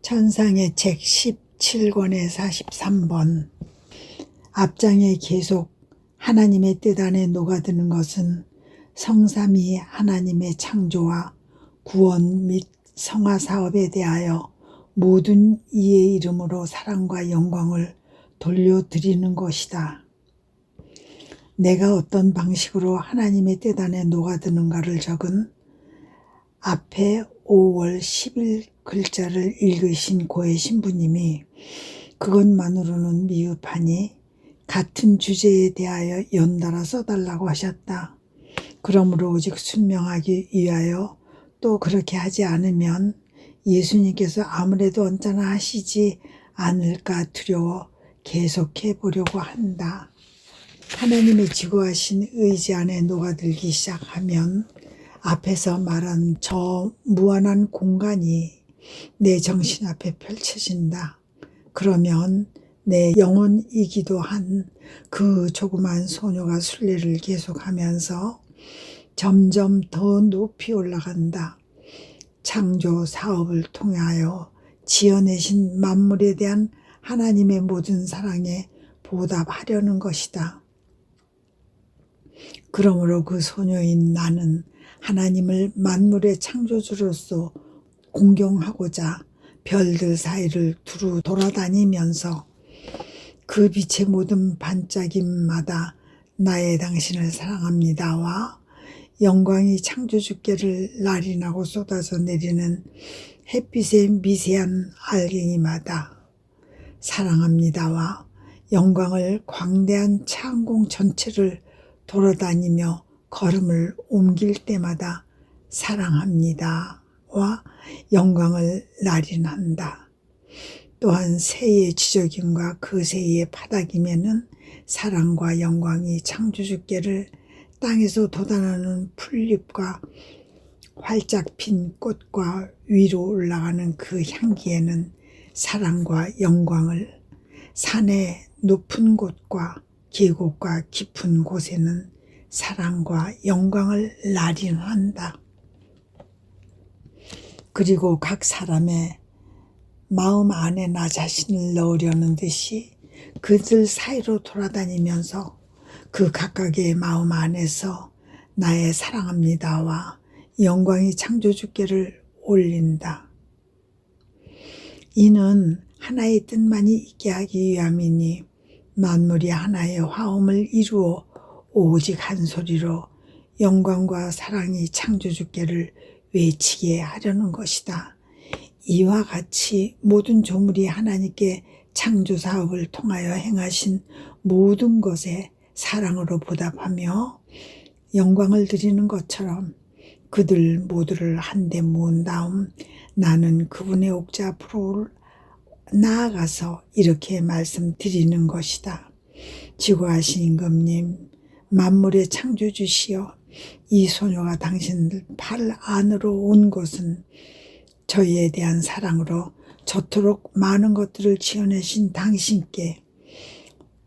천상의 책 17권의 43번. 앞장에 계속 하나님의 뜻 안에 녹아드는 것은 성삼위 하나님의 창조와 구원 및 성화 사업에 대하여 모든 이의 이름으로 사랑과 영광을 돌려드리는 것이다. 내가 어떤 방식으로 하나님의 뜻 안에 녹아드는가를 적은 앞에 5월 10일 글자를 읽으신 고해 신부님이 그것만으로는 미흡하니 같은 주제에 대하여 연달아 써달라고 하셨다. 그러므로 오직 순명하기 위하여 또 그렇게 하지 않으면 예수님께서 아무래도 언짢아 하시지 않을까 두려워 계속해 보려고 한다. 하나님의 지고하신 의지 안에 녹아들기 시작하면 앞에서 말한 저 무한한 공간이 내 정신 앞에 펼쳐진다. 그러면 내 영혼이기도 한 그 조그만 소녀가 순례를 계속하면서 점점 더 높이 올라간다. 창조 사업을 통하여 지어내신 만물에 대한 하나님의 모든 사랑에 보답하려는 것이다. 그러므로 그 소녀인 나는 하나님을 만물의 창조주로서 공경하고자 별들 사이를 두루 돌아다니면서 그 빛의 모든 반짝임마다 나의 당신을 사랑합니다와 영광이 창조주께를 날인하고 쏟아져 내리는 햇빛의 미세한 알갱이마다 사랑합니다와 영광을 광대한 창공 전체를 돌아다니며 걸음을 옮길 때마다 사랑합니다와 영광을 날인한다. 또한 새의 지저김과 그 새의 파닥임에는 사랑과 영광이 창조주께를 땅에서 돋아나는 풀잎과 활짝 핀 꽃과 위로 올라가는 그 향기에는 사랑과 영광을, 산의 높은 곳과 계곡과 깊은 곳에는 사랑과 영광을 날인한다. 그리고 각 사람의 마음 안에 나 자신을 넣으려는 듯이 그들 사이로 돌아다니면서 그 각각의 마음 안에서 나의 사랑합니다와 영광이 창조주께를 올린다. 이는 하나의 뜻만이 있게 하기 위함이니 만물이 하나의 화음을 이루어 오직 한 소리로 영광과 사랑이 창조주께를 외치게 하려는 것이다. 이와 같이 모든 조물이 하나님께 창조사업을 통하여 행하신 모든 것에 사랑으로 보답하며 영광을 드리는 것처럼 그들 모두를 한데 모은 다음 나는 그분의 옥자 앞으로 나아가서 이렇게 말씀드리는 것이다. 지고하신 임금님, 만물의 창조주시여, 이 소녀가 당신 발 안으로 온 것은 저희에 대한 사랑으로 저토록 많은 것들을 지어내신 당신께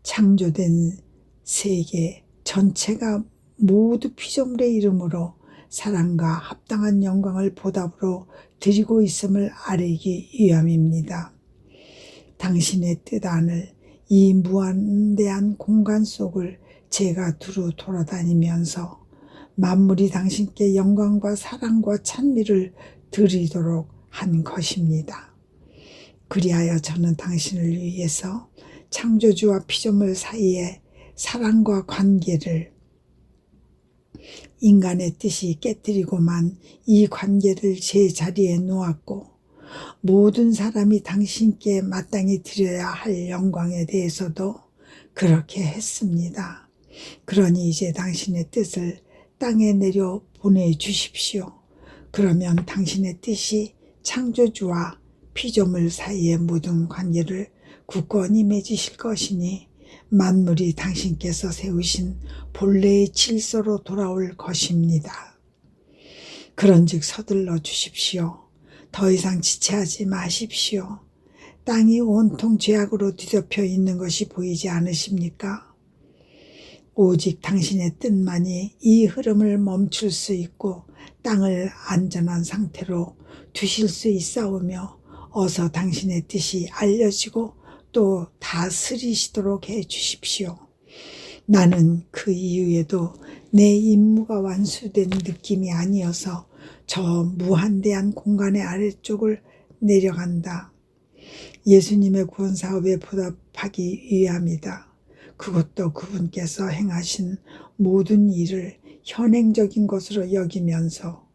창조된 세계 전체가 모두 피조물의 이름으로 사랑과 합당한 영광을 보답으로 드리고 있음을 아뢰기 위함입니다. 당신의 뜻 안을 이 무한대한 공간 속을 제가 두루 돌아다니면서 만물이 당신께 영광과 사랑과 찬미를 드리도록 한 것입니다. 그리하여 저는 당신을 위해서 창조주와 피조물 사이에 사랑과 관계를 인간의 뜻이 깨뜨리고만 이 관계를 제 자리에 놓았고 모든 사람이 당신께 마땅히 드려야 할 영광에 대해서도 그렇게 했습니다. 그러니 이제 당신의 뜻을 땅에 내려 보내주십시오. 그러면 당신의 뜻이 창조주와 피조물 사이의 모든 관계를 굳건히 맺으실 것이니 만물이 당신께서 세우신 본래의 질서로 돌아올 것입니다. 그런즉 서둘러 주십시오. 더 이상 지체하지 마십시오. 땅이 온통 죄악으로 뒤덮여 있는 것이 보이지 않으십니까? 오직 당신의 뜻만이 이 흐름을 멈출 수 있고 땅을 안전한 상태로 두실 수 있사오며 어서 당신의 뜻이 알려지고 또 다스리시도록 해 주십시오. 나는 그 이후에도 내 임무가 완수된 느낌이 아니어서 저 무한대한 공간의 아래쪽을 내려간다. 예수님의 구원 사업에 보답하기 위함이다. 그것도 그분께서 행하신 모든 일을 현행적인 것으로 여기면서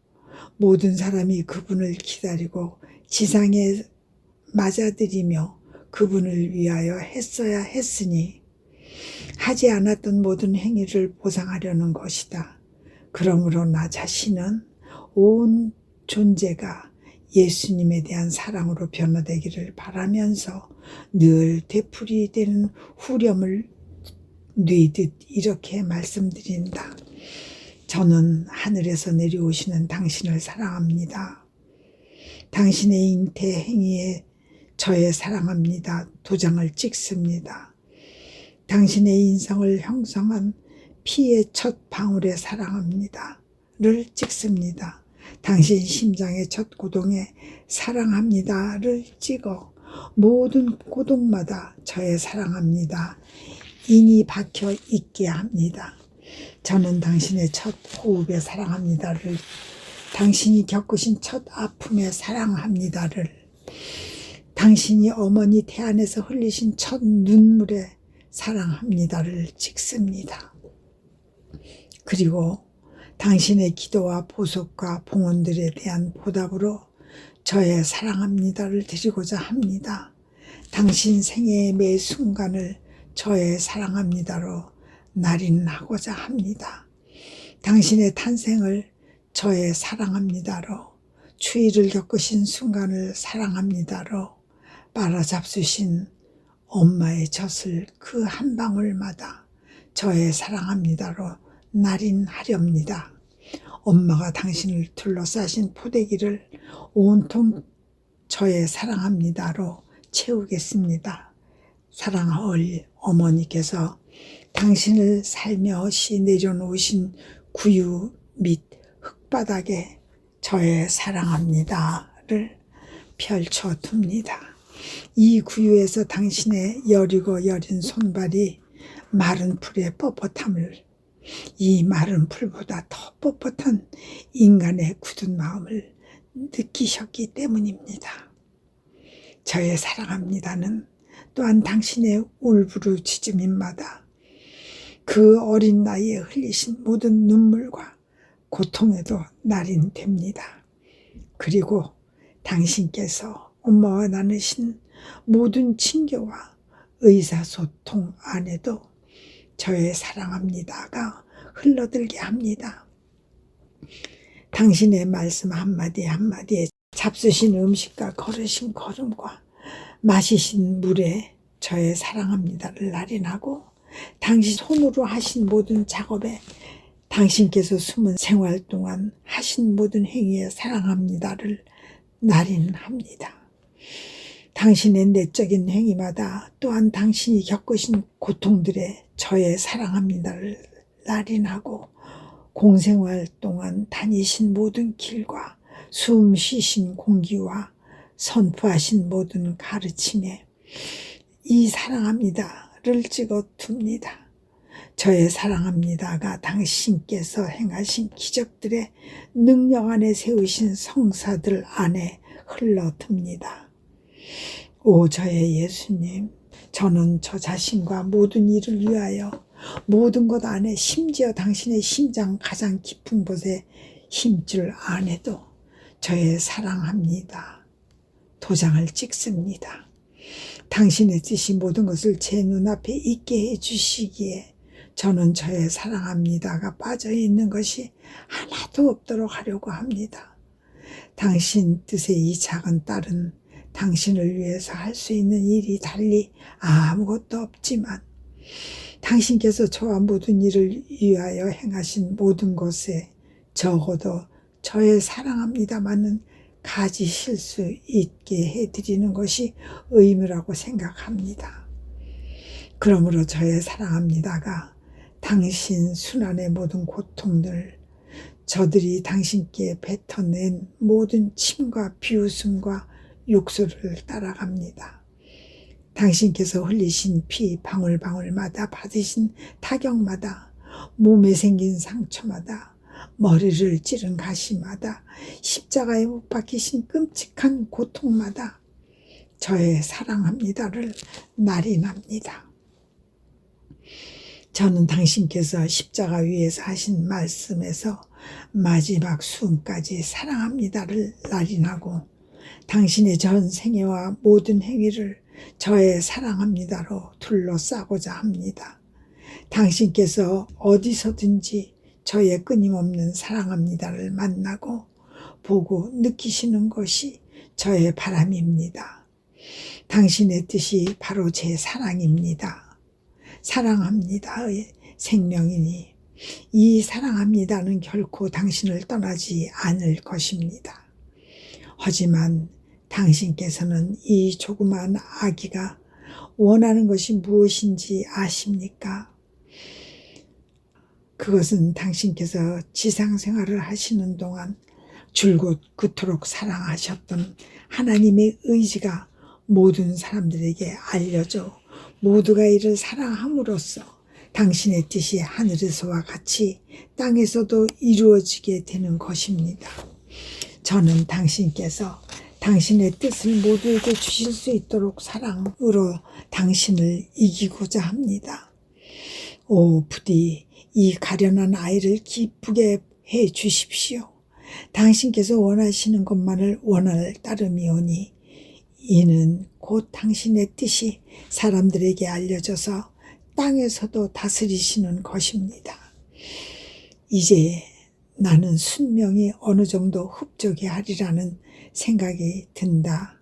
모든 사람이 그분을 기다리고 지상에 맞아들이며 그분을 위하여 했어야 했으니 하지 않았던 모든 행위를 보상하려는 것이다. 그러므로 나 자신은 온 존재가 예수님에 대한 사랑으로 변화되기를 바라면서 늘 되풀이되는 후렴을 뉘듯 이렇게 말씀드린다. 저는 하늘에서 내려오시는 당신을 사랑합니다. 당신의 잉태 행위에 저의 사랑합니다. 도장을 찍습니다. 당신의 인성을 형성한 피의 첫 방울에 사랑합니다. 를 찍습니다. 당신 심장의 첫 고동에 사랑합니다를 찍어 모든 고동마다 저의 사랑합니다. 인이 박혀 있게 합니다. 저는 당신의 첫 호흡에 사랑합니다를, 당신이 겪으신 첫 아픔에 사랑합니다를, 당신이 어머니 태 안에서 흘리신 첫 눈물에 사랑합니다를 찍습니다. 그리고 당신의 기도와 보석과 봉헌들에 대한 보답으로 저의 사랑합니다를 드리고자 합니다. 당신 생애의 매 순간을 저의 사랑합니다로 날인하고자 합니다. 당신의 탄생을 저의 사랑합니다로, 추위를 겪으신 순간을 사랑합니다로, 빨아잡수신 엄마의 젖을 그 한 방울마다 저의 사랑합니다로 날인하렵니다. 엄마가 당신을 둘러싸신 포대기를 온통 저의 사랑합니다로 채우겠습니다. 사랑할 어머니께서 당신을 살며시 내려놓으신 구유 및 흙바닥에 저의 사랑합니다를 펼쳐둡니다. 이 구유에서 당신의 여리고 여린 손발이 마른 풀의 뻣뻣함을, 이 마른 풀보다 더 뻣뻣한 인간의 굳은 마음을 느끼셨기 때문입니다. 저의 사랑합니다는 또한 당신의 울부짖음마다 그 어린 나이에 흘리신 모든 눈물과 고통에도 날인됩니다. 그리고 당신께서 엄마와 나누신 모든 친교와 의사소통 안에도 저의 사랑합니다가 흘러들게 합니다. 당신의 말씀 한마디 한마디에 잡수신 음식과 걸으신 걸음과 마시신 물에 저의 사랑합니다를 날인하고, 당신 손으로 하신 모든 작업에 당신께서 숨은 생활 동안 하신 모든 행위에 사랑합니다를 날인합니다. 당신의 내적인 행위마다 또한 당신이 겪으신 고통들에 저의 사랑합니다를 날인하고, 공생활 동안 다니신 모든 길과 숨 쉬신 공기와 선포하신 모든 가르침에 이 사랑합니다를 찍어 둡니다. 저의 사랑합니다가 당신께서 행하신 기적들의 능력 안에 세우신 성사들 안에 흘러듭니다. 오 저의 예수님, 저는 저 자신과 모든 일을 위하여 모든 것 안에, 심지어 당신의 심장 가장 깊은 곳에 힘줄 안에도 저의 사랑합니다 도장을 찍습니다. 당신의 뜻이 모든 것을 제 눈앞에 있게 해주시기에 저는 저의 사랑합니다가 빠져있는 것이 하나도 없도록 하려고 합니다. 당신 뜻의 이 작은 딸은 당신을 위해서 할 수 있는 일이 달리 아무것도 없지만, 당신께서 저와 모든 일을 위하여 행하신 모든 것에 적어도 저의 사랑합니다만은 가지실 수 있게 해드리는 것이 의무라고 생각합니다. 그러므로 저의 사랑합니다가 당신 순환의 모든 고통들, 저들이 당신께 뱉어낸 모든 침과 비웃음과 육수를 따라갑니다. 당신께서 흘리신 피 방울방울마다 받으신 타격마다 몸에 생긴 상처마다 머리를 찌른 가시마다 십자가에 못 박히신 끔찍한 고통마다 저의 사랑합니다를 날인합니다. 저는 당신께서 십자가 위에서 하신 말씀에서 마지막 숨까지 사랑합니다를 날인하고 당신의 전 생애와 모든 행위를 저의 사랑합니다로 둘러싸고자 합니다. 당신께서 어디서든지 저의 끊임없는 사랑합니다를 만나고 보고 느끼시는 것이 저의 바람입니다. 당신의 뜻이 바로 제 사랑입니다. 사랑합니다의 생명이니 이 사랑합니다는 결코 당신을 떠나지 않을 것입니다. 하지만 당신께서는 이 조그마한 아기가 원하는 것이 무엇인지 아십니까? 그것은 당신께서 지상생활을 하시는 동안 줄곧 그토록 사랑하셨던 하나님의 의지가 모든 사람들에게 알려져 모두가 이를 사랑함으로써 당신의 뜻이 하늘에서와 같이 땅에서도 이루어지게 되는 것입니다. 저는 당신께서 당신의 뜻을 모두에게 주실 수 있도록 사랑으로 당신을 이기고자 합니다. 오, 부디 이 가련한 아이를 기쁘게 해 주십시오. 당신께서 원하시는 것만을 원할 따름이오니 이는 곧 당신의 뜻이 사람들에게 알려져서 땅에서도 다스리시는 것입니다. 이제 나는 순명히 어느 정도 흡족해 하리라는 생각이 든다.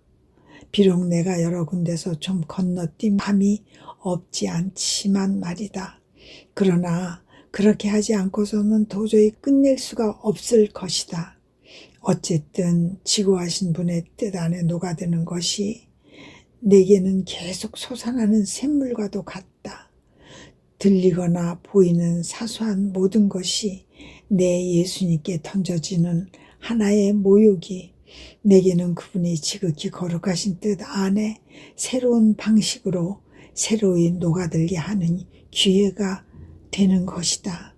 비록 내가 여러 군데서 좀 건너뛴 감이 없지 않지만 말이다. 그러나 그렇게 하지 않고서는 도저히 끝낼 수가 없을 것이다. 어쨌든 지고하신 분의 뜻 안에 녹아드는 것이 내게는 계속 솟아나는 샘물과도 같다. 들리거나 보이는 사소한 모든 것이 내 예수님께 던져지는 하나의 모욕이 내게는 그분이 지극히 거룩하신 뜻 안에 새로운 방식으로 새로이 녹아들게 하는 기회가 되는 것이다.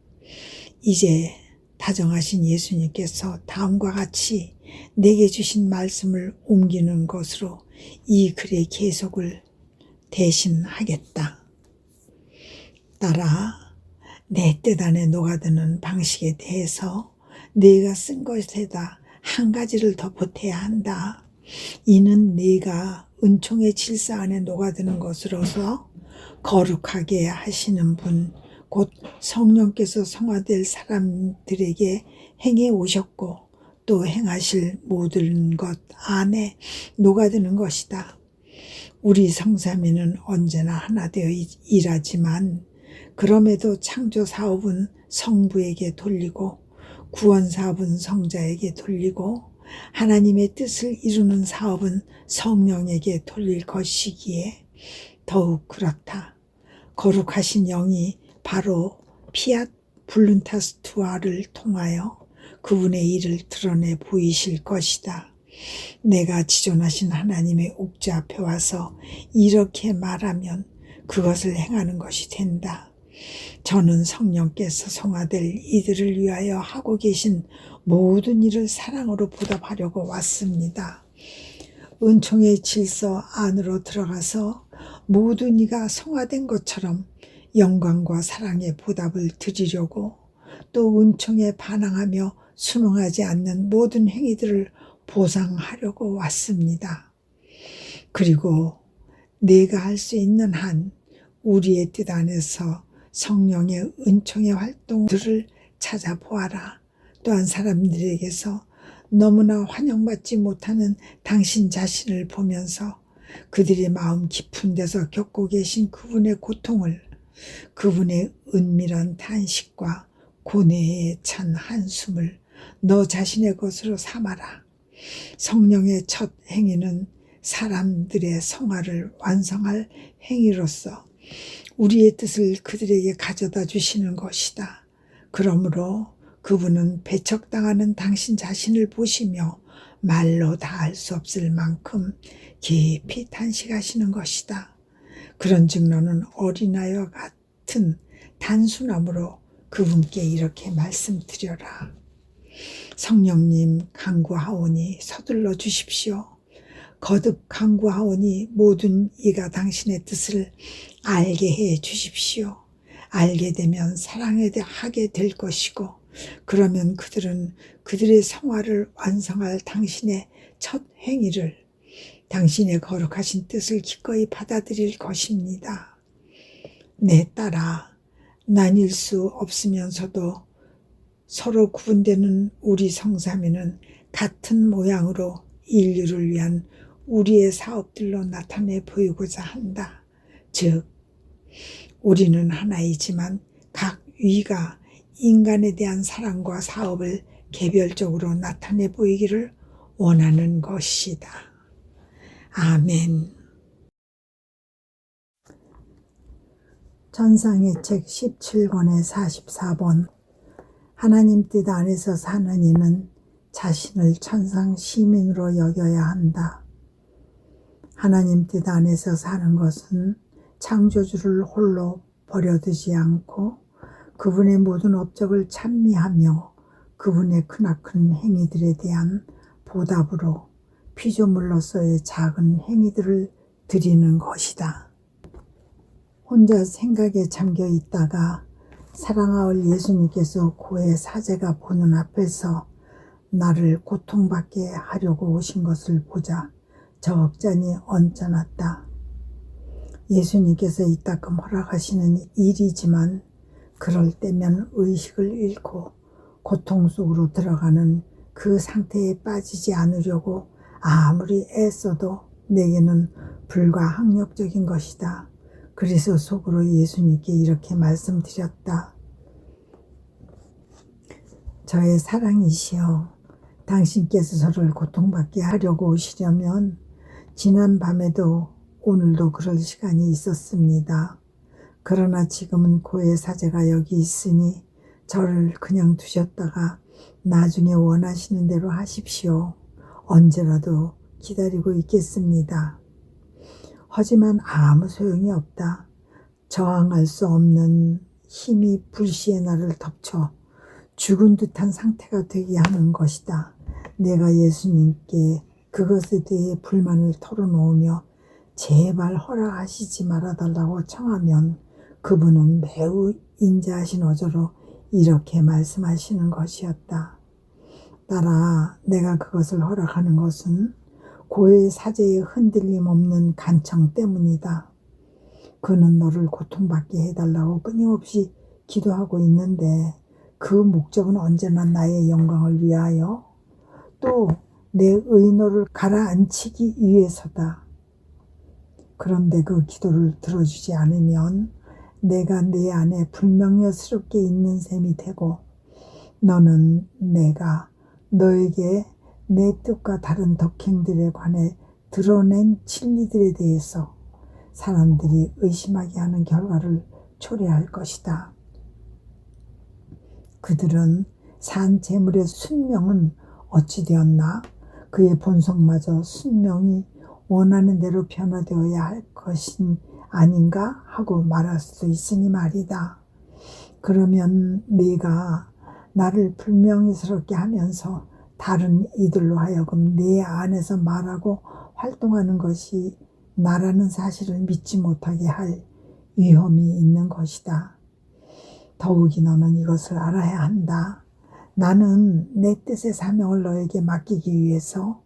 이제 다정하신 예수님께서 다음과 같이 내게 주신 말씀을 옮기는 것으로 이 글의 계속을 대신하겠다. 따라 내 뜻 안에 녹아드는 방식에 대해서 네가 쓴 것에다 한 가지를 더 보태야 한다. 이는 네가 은총의 질서 안에 녹아드는 것으로서 거룩하게 하시는 분, 곧 성령께서 성화될 사람들에게 행해 오셨고 또 행하실 모든 것 안에 녹아드는 것이다. 우리 성삼위는 언제나 하나 되어 일하지만 그럼에도 창조 사업은 성부에게 돌리고 구원 사업은 성자에게 돌리고 하나님의 뜻을 이루는 사업은 성령에게 돌릴 것이기에 더욱 그렇다. 거룩하신 영이 바로 피앗 블룬타스투아를 통하여 그분의 일을 드러내 보이실 것이다. 내가 지존하신 하나님의 옥좌 앞에 와서 이렇게 말하면 그것을 행하는 것이 된다. 저는 성령께서 성화될 이들을 위하여 하고 계신 모든 일을 사랑으로 보답하려고 왔습니다. 은총의 질서 안으로 들어가서 모든 이가 성화된 것처럼 영광과 사랑의 보답을 드리려고 또 은총에 반항하며 순응하지 않는 모든 행위들을 보상하려고 왔습니다. 그리고 내가 할 수 있는 한 우리의 뜻 안에서 성령의 은총의 활동들을 찾아보아라. 또한 사람들에게서 너무나 환영받지 못하는 당신 자신을 보면서 그들의 마음 깊은 데서 겪고 계신 그분의 고통을, 그분의 은밀한 탄식과 고뇌에 찬 한숨을 너 자신의 것으로 삼아라. 성령의 첫 행위는 사람들의 성화를 완성할 행위로서 우리의 뜻을 그들에게 가져다 주시는 것이다. 그러므로 그분은 배척당하는 당신 자신을 보시며 말로 다 알 수 없을 만큼 깊이 탄식하시는 것이다. 그런즉 너는 어린아이와 같은 단순함으로 그분께 이렇게 말씀드려라. 성령님 간구하오니 서둘러 주십시오. 거듭 간구하오니 모든 이가 당신의 뜻을 알게 해 주십시오. 알게 되면 사랑하게 될 것이고, 그러면 그들은 그들의 성화를 완성할 당신의 첫 행위를, 당신의 거룩하신 뜻을 기꺼이 받아들일 것입니다. 내 딸아, 나뉠 수 없으면서도 서로 구분되는 우리 성삼위는 같은 모양으로 인류를 위한 우리의 사업들로 나타내 보이고자 한다. 즉, 우리는 하나이지만 각 위가 인간에 대한 사랑과 사업을 개별적으로 나타내 보이기를 원하는 것이다. 아멘. 천상의 책 17권의 44번. 하나님 뜻 안에서 사는 이는 자신을 천상 시민으로 여겨야 한다. 하나님 뜻 안에서 사는 것은 창조주를 홀로 버려두지 않고 그분의 모든 업적을 찬미하며 그분의 크나큰 행위들에 대한 보답으로 피조물로서의 작은 행위들을 드리는 것이다. 혼자 생각에 잠겨 있다가 사랑하올 예수님께서 고의 사제가 보는 앞에서 나를 고통받게 하려고 오신 것을 보자 적잖이 언짢았다. 예수님께서 이따금 허락하시는 일이지만 그럴 때면 의식을 잃고 고통 속으로 들어가는 그 상태에 빠지지 않으려고 아무리 애써도 내게는 불가항력적인 것이다. 그래서 속으로 예수님께 이렇게 말씀드렸다. 저의 사랑이시여, 당신께서 저를 고통받게 하려고 오시려면 지난 밤에도 오늘도 그럴 시간이 있었습니다. 그러나 지금은 고의 사제가 여기 있으니 저를 그냥 두셨다가 나중에 원하시는 대로 하십시오. 언제라도 기다리고 있겠습니다. 하지만 아무 소용이 없다. 저항할 수 없는 힘이 불시에 나를 덮쳐 죽은 듯한 상태가 되게 하는 것이다. 내가 예수님께 그것에 대해 불만을 털어놓으며 제발 허락하시지 말아달라고 청하면 그분은 매우 인자하신 어조로 이렇게 말씀하시는 것이었다. 딸아, 내가 그것을 허락하는 것은 고의 사제의 흔들림 없는 간청 때문이다. 그는 너를 고통받게 해달라고 끊임없이 기도하고 있는데 그 목적은 언제나 나의 영광을 위하여 또 내 의노를 가라앉히기 위해서다. 그런데 그 기도를 들어주지 않으면 내가 내 안에 불명예스럽게 있는 셈이 되고 너는 내가 너에게 내 뜻과 다른 덕행들에 관해 드러낸 진리들에 대해서 사람들이 의심하게 하는 결과를 초래할 것이다. 그들은 산 제물의 순명은 어찌 되었나? 그의 본성마저 순명이 원하는 대로 변화되어야 할 것이 아닌가 하고 말할 수도 있으니 말이다. 그러면 네가 나를 불명예스럽게 하면서 다른 이들로 하여금 내 안에서 말하고 활동하는 것이 나라는 사실을 믿지 못하게 할 위험이 있는 것이다. 더욱이 너는 이것을 알아야 한다. 나는 내 뜻의 사명을 너에게 맡기기 위해서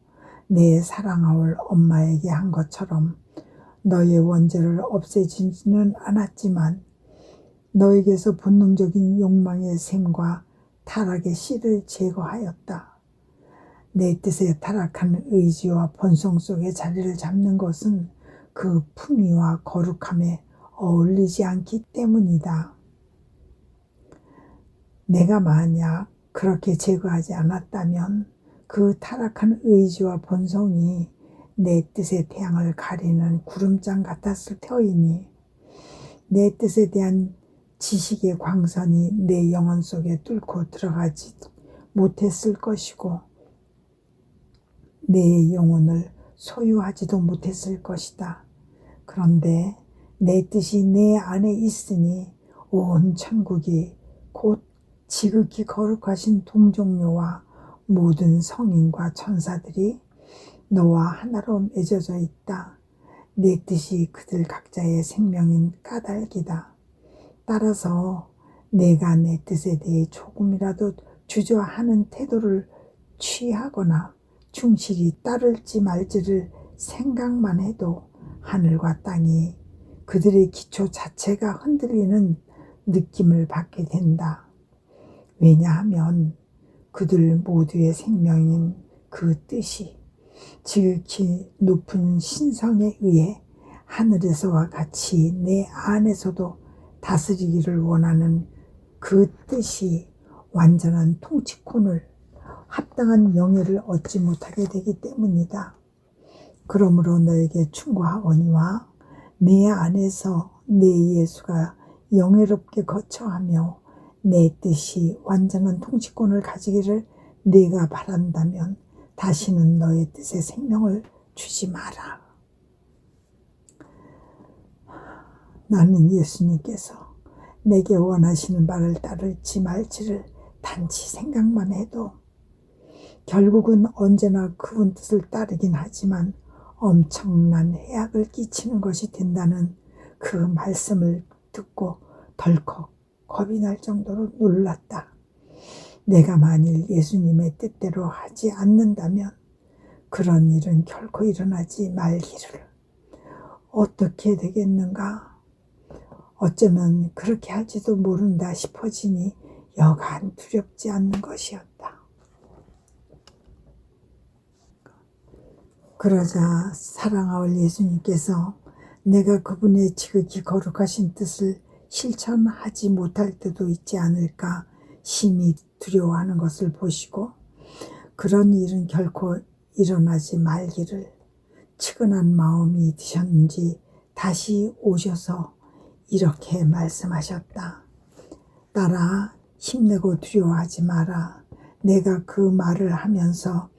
내 사랑하올 엄마에게 한 것처럼 너의 원죄를 없애지는 않았지만 너에게서 본능적인 욕망의 샘과 타락의 씨를 제거하였다. 내 뜻의 타락한 의지와 본성 속에 자리를 잡는 것은 그 품위와 거룩함에 어울리지 않기 때문이다. 내가 만약 그렇게 제거하지 않았다면 그 타락한 의지와 본성이 내 뜻의 태양을 가리는 구름장 같았을 터이니 내 뜻에 대한 지식의 광선이 내 영혼 속에 뚫고 들어가지 못했을 것이고 내 영혼을 소유하지도 못했을 것이다. 그런데 내 뜻이 내 안에 있으니 온 천국이 곧 지극히 거룩하신 동정녀와 모든 성인과 천사들이 너와 하나로 맺어져 있다. 내 뜻이 그들 각자의 생명인 까닭이다. 따라서 내가 내 뜻에 대해 조금이라도 주저하는 태도를 취하거나 충실히 따를지 말지를 생각만 해도 하늘과 땅이 그들의 기초 자체가 흔들리는 느낌을 받게 된다. 왜냐하면 그들 모두의 생명인 그 뜻이 지극히 높은 신성에 의해 하늘에서와 같이 내 안에서도 다스리기를 원하는 그 뜻이 완전한 통치권을 합당한 영예를 얻지 못하게 되기 때문이다. 그러므로 너에게 충고하거니와 내 안에서 내 예수가 영예롭게 거처하며 내 뜻이 완전한 통치권을 가지기를 네가 바란다면 다시는 너의 뜻에 생명을 주지 마라. 나는 예수님께서 내게 원하시는 바를 따를지 말지를 단지 생각만 해도 결국은 언제나 그분 뜻을 따르긴 하지만 엄청난 해악을 끼치는 것이 된다는 그 말씀을 듣고 덜컥 겁이 날 정도로 놀랐다. 내가 만일 예수님의 뜻대로 하지 않는다면 그런 일은 결코 일어나지 말기를. 어떻게 되겠는가? 어쩌면 그렇게 할지도 모른다 싶어지니 여간 두렵지 않는 것이었다. 그러자 사랑하올 예수님께서 내가 그분의 지극히 거룩하신 뜻을 실천하지 못할 때도 있지 않을까 심히 두려워하는 것을 보시고 그런 일은 결코 일어나지 말기를 측은한 마음이 드셨는지 다시 오셔서 이렇게 말씀하셨다. 딸아, 힘내고 두려워하지 마라. 내가 그 말을 하면서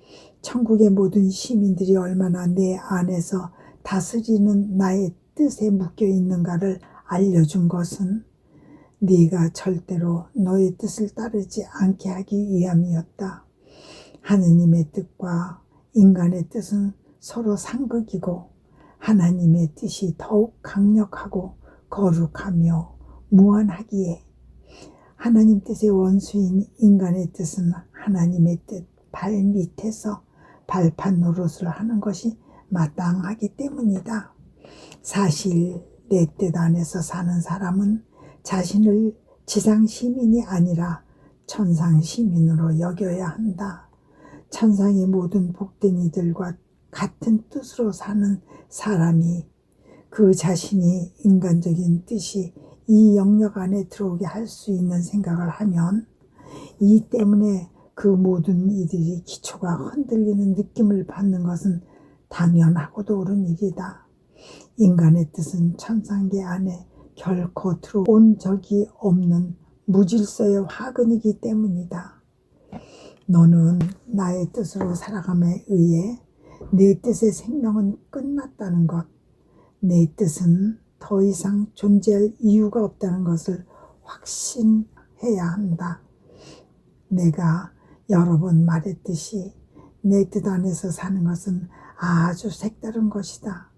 천국의 모든 시민들이 얼마나 내 안에서 다스리는 나의 뜻에 묶여 있는가를 알려준 것은 네가 절대로 너의 뜻을 따르지 않게 하기 위함이었다. 하느님의 뜻과 인간의 뜻은 서로 상극이고 하나님의 뜻이 더욱 강력하고 거룩하며 무한하기에 하나님 뜻의 원수인 인간의 뜻은 하나님의 뜻 발밑에서 발판 노릇을 하는 것이 마땅하기 때문이다. 사실 내 뜻 안에서 사는 사람은 자신을 지상 시민이 아니라 천상 시민으로 여겨야 한다. 천상의 모든 복된 이들과 같은 뜻으로 사는 사람이 그 자신이 인간적인 뜻이 이 영역 안에 들어오게 할 수 있는 생각을 하면 이 때문에 그 모든 이들이 기초가 흔들리는 느낌을 받는 것은 당연하고도 옳은 일이다. 인간의 뜻은 천상계 안에 결코 들어온 적이 없는 무질서의 화근이기 때문이다. 너는 나의 뜻으로 살아감에 의해 내 뜻의 생명은 끝났다는 것, 내 뜻은 더 이상 존재할 이유가 없다는 것을 확신해야 한다. 내가 여러 번 말했듯이 내 뜻 안에서 사는 것은 아주 색다른 것이다.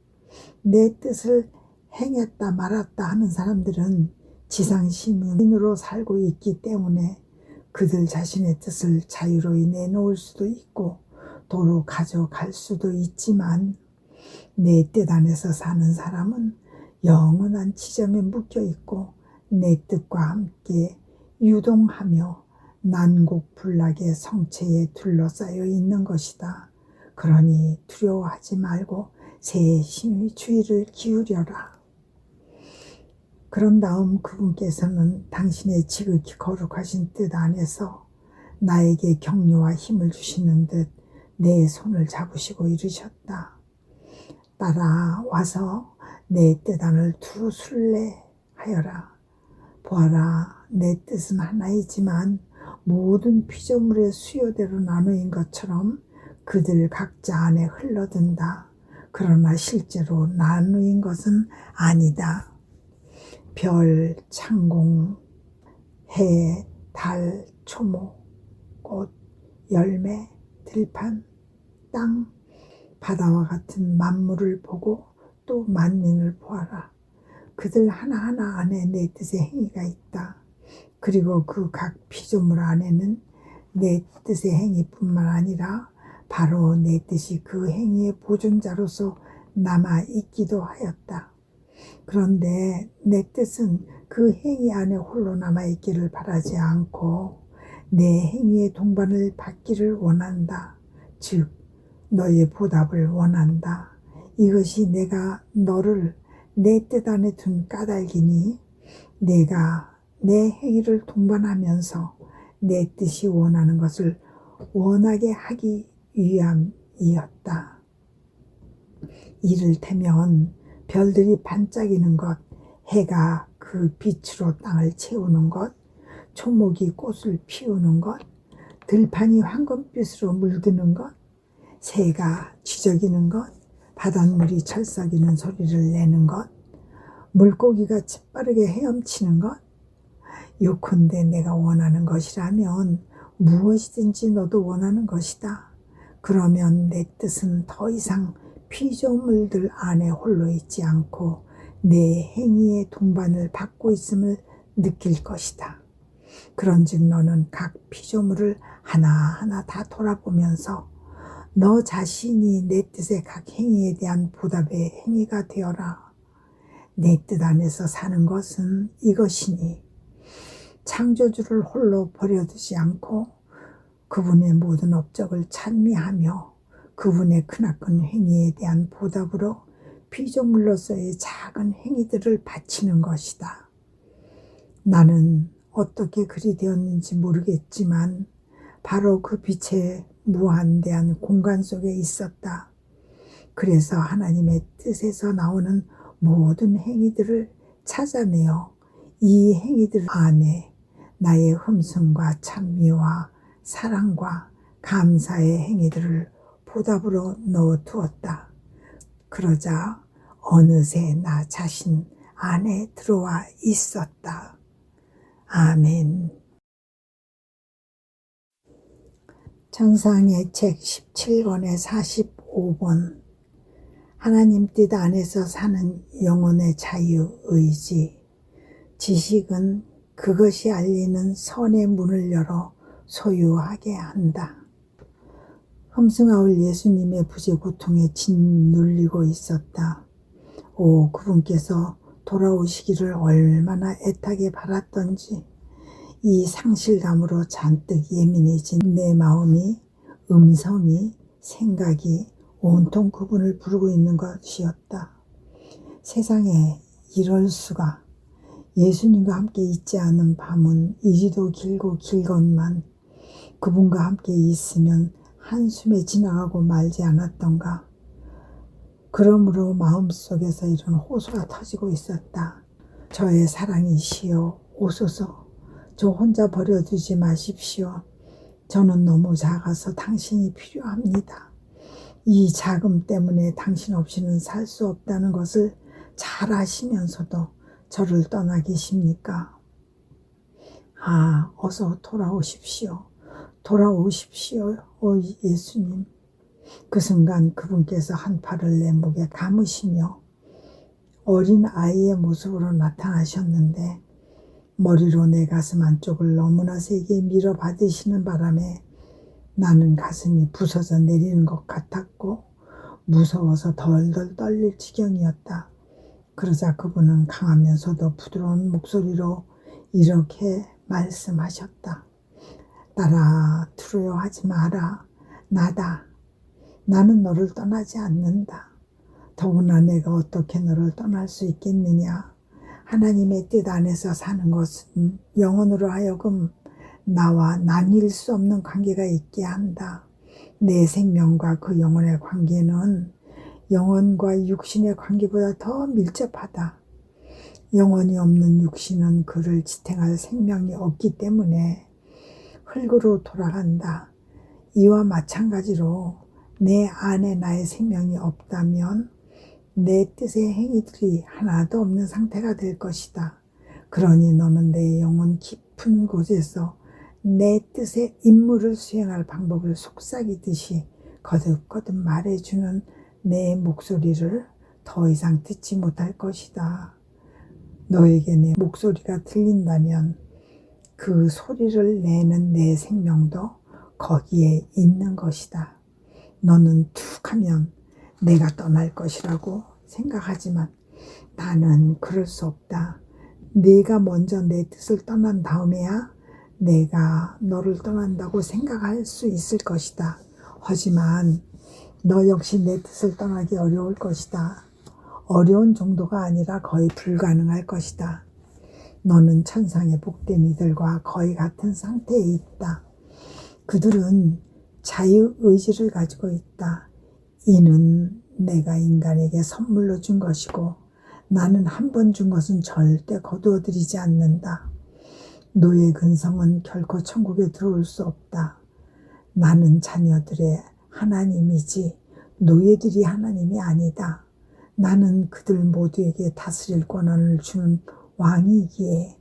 내 뜻을 행했다 말았다 하는 사람들은 지상 시민으로 살고 있기 때문에 그들 자신의 뜻을 자유로이 내놓을 수도 있고 도로 가져갈 수도 있지만 내 뜻 안에서 사는 사람은 영원한 지점에 묶여 있고 내 뜻과 함께 유동하며 난곡불락의 성체에 둘러싸여 있는 것이다. 그러니 두려워하지 말고 세심히 주의를 기울여라. 그런 다음 그분께서는 당신의 지극히 거룩하신 뜻 안에서 나에게 격려와 힘을 주시는 듯 내 손을 잡으시고 이르셨다. 따라 와서 내 뜻 안을 두루 순례하여라. 보아라, 내 뜻은 하나이지만 모든 피조물의 수요대로 나누인 것처럼 그들 각자 안에 흘러든다. 그러나 실제로 나누인 것은 아니다. 별, 창공, 해, 달, 초목, 꽃, 열매, 들판, 땅, 바다와 같은 만물을 보고 또 만민을 보아라. 그들 하나하나 안에 내 뜻의 행위가 있다. 그리고 그 각 피조물 안에는 내 뜻의 행위뿐만 아니라 바로 내 뜻이 그 행위의 보존자로서 남아 있기도 하였다. 그런데 내 뜻은 그 행위 안에 홀로 남아 있기를 바라지 않고 내 행위의 동반을 받기를 원한다. 즉 너의 보답을 원한다. 이것이 내가 너를 내 뜻 안에 둔 까닭이니 내가 내 행위를 동반하면서 내 뜻이 원하는 것을 원하게 하기 위함이었다. 이를테면 별들이 반짝이는 것, 해가 그 빛으로 땅을 채우는 것, 초목이 꽃을 피우는 것, 들판이 황금빛으로 물드는 것, 새가 쥐저기는 것, 바닷물이 철썩이는 소리를 내는 것, 물고기가 재빠르게 헤엄치는 것, 요컨대 내가 원하는 것이라면 무엇이든지 너도 원하는 것이다. 그러면 내 뜻은 더 이상 피조물들 안에 홀로 있지 않고 내 행위의 동반을 받고 있음을 느낄 것이다. 그런즉 너는 각 피조물을 하나하나 다 돌아보면서 너 자신이 내 뜻의 각 행위에 대한 보답의 행위가 되어라. 내 뜻 안에서 사는 것은 이것이니 창조주를 홀로 버려두지 않고 그분의 모든 업적을 찬미하며 그분의 크나큰 행위에 대한 보답으로 피조물로서의 작은 행위들을 바치는 것이다. 나는 어떻게 그리 되었는지 모르겠지만 바로 그 빛의 무한대한 공간 속에 있었다. 그래서 하나님의 뜻에서 나오는 모든 행위들을 찾아내어 이 행위들 안에 나의 흠승과 찬미와 사랑과 감사의 행위들을 보답으로 넣어두었다. 그러자 어느새 나 자신 안에 들어와 있었다. 아멘. 정상의 책 17권의 45번. 하나님 뜻 안에서 사는 영혼의 자유, 의지. 지식은 그것이 알리는 선의 문을 열어 소유하게 한다. 흠숭아울 예수님의 부재 고통에 짓눌리고 있었다. 오, 그분께서 돌아오시기를 얼마나 애타게 바랐던지. 이 상실감으로 잔뜩 예민해진 내 마음이, 음성이, 생각이 온통 그분을 부르고 있는 것이었다. 세상에 이럴 수가. 예수님과 함께 있지 않은 밤은 이리도 길고 길건만 그분과 함께 있으면 한숨에 지나가고 말지 않았던가. 그러므로 마음속에서 이런 호소가 터지고 있었다. 저의 사랑이시여 오소서. 저 혼자 버려두지 마십시오. 저는 너무 작아서 당신이 필요합니다. 이 자금 때문에 당신 없이는 살 수 없다는 것을 잘 아시면서도 저를 떠나 계십니까? 아, 어서 돌아오십시오. 돌아오십시오, 오 예수님. 그 순간 그분께서 한 팔을 내 목에 감으시며 어린 아이의 모습으로 나타나셨는데 머리로 내 가슴 안쪽을 너무나 세게 밀어받으시는 바람에 나는 가슴이 부서져 내리는 것 같았고 무서워서 덜덜 떨릴 지경이었다. 그러자 그분은 강하면서도 부드러운 목소리로 이렇게 말씀하셨다. 딸아, 두려워하지 마라. 나다. 나는 너를 떠나지 않는다. 더구나 내가 어떻게 너를 떠날 수 있겠느냐. 하나님의 뜻 안에서 사는 것은 영혼으로 하여금 나와 나뉠 수 없는 관계가 있게 한다. 내 생명과 그 영혼의 관계는 영혼과 육신의 관계보다 더 밀접하다. 영혼이 없는 육신은 그를 지탱할 생명이 없기 때문에 흙으로 돌아간다. 이와 마찬가지로 내 안에 나의 생명이 없다면 내 뜻의 행위들이 하나도 없는 상태가 될 것이다. 그러니 너는 내 영혼 깊은 곳에서 내 뜻의 임무를 수행할 방법을 속삭이듯이 거듭거듭 말해주는 내 목소리를 더 이상 듣지 못할 것이다. 너에게 내 목소리가 들린다면 그 소리를 내는 내 생명도 거기에 있는 것이다. 너는 툭 하면 내가 떠날 것이라고 생각하지만 나는 그럴 수 없다. 네가 먼저 내 뜻을 떠난 다음에야 내가 너를 떠난다고 생각할 수 있을 것이다. 하지만 너 역시 내 뜻을 떠나기 어려울 것이다. 어려운 정도가 아니라 거의 불가능할 것이다. 너는 천상의 복된 이들과 거의 같은 상태에 있다. 그들은 자유의지를 가지고 있다. 이는 내가 인간에게 선물로 준 것이고 나는 한 번 준 것은 절대 거두어들이지 않는다. 너의 근성은 결코 천국에 들어올 수 없다. 나는 자녀들의 하나님이지 노예들이 하나님이 아니다. 나는 그들 모두에게 다스릴 권한을 주는 왕이기에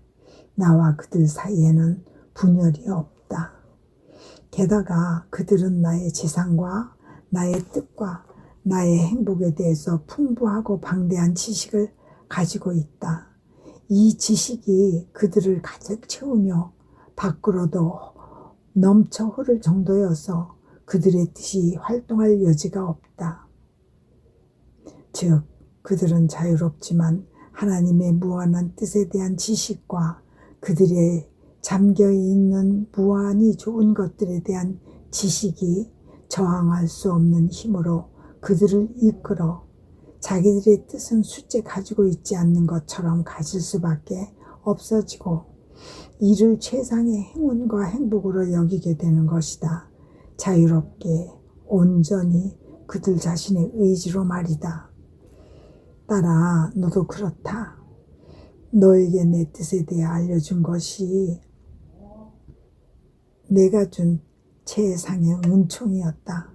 나와 그들 사이에는 분열이 없다. 게다가 그들은 나의 지상과 나의 뜻과 나의 행복에 대해서 풍부하고 방대한 지식을 가지고 있다. 이 지식이 그들을 가득 채우며 밖으로도 넘쳐 흐를 정도여서 그들의 뜻이 활동할 여지가 없다. 즉, 그들은 자유롭지만 하나님의 무한한 뜻에 대한 지식과 그들의 잠겨있는 무한히 좋은 것들에 대한 지식이 저항할 수 없는 힘으로 그들을 이끌어 자기들의 뜻은 숫제 가지고 있지 않는 것처럼 가질 수밖에 없어지고 이를 최상의 행운과 행복으로 여기게 되는 것이다. 자유롭게 온전히 그들 자신의 의지로 말이다. 따라 너도 그렇다. 너에게 내 뜻에 대해 알려준 것이 내가 준 최상의 은총이었다.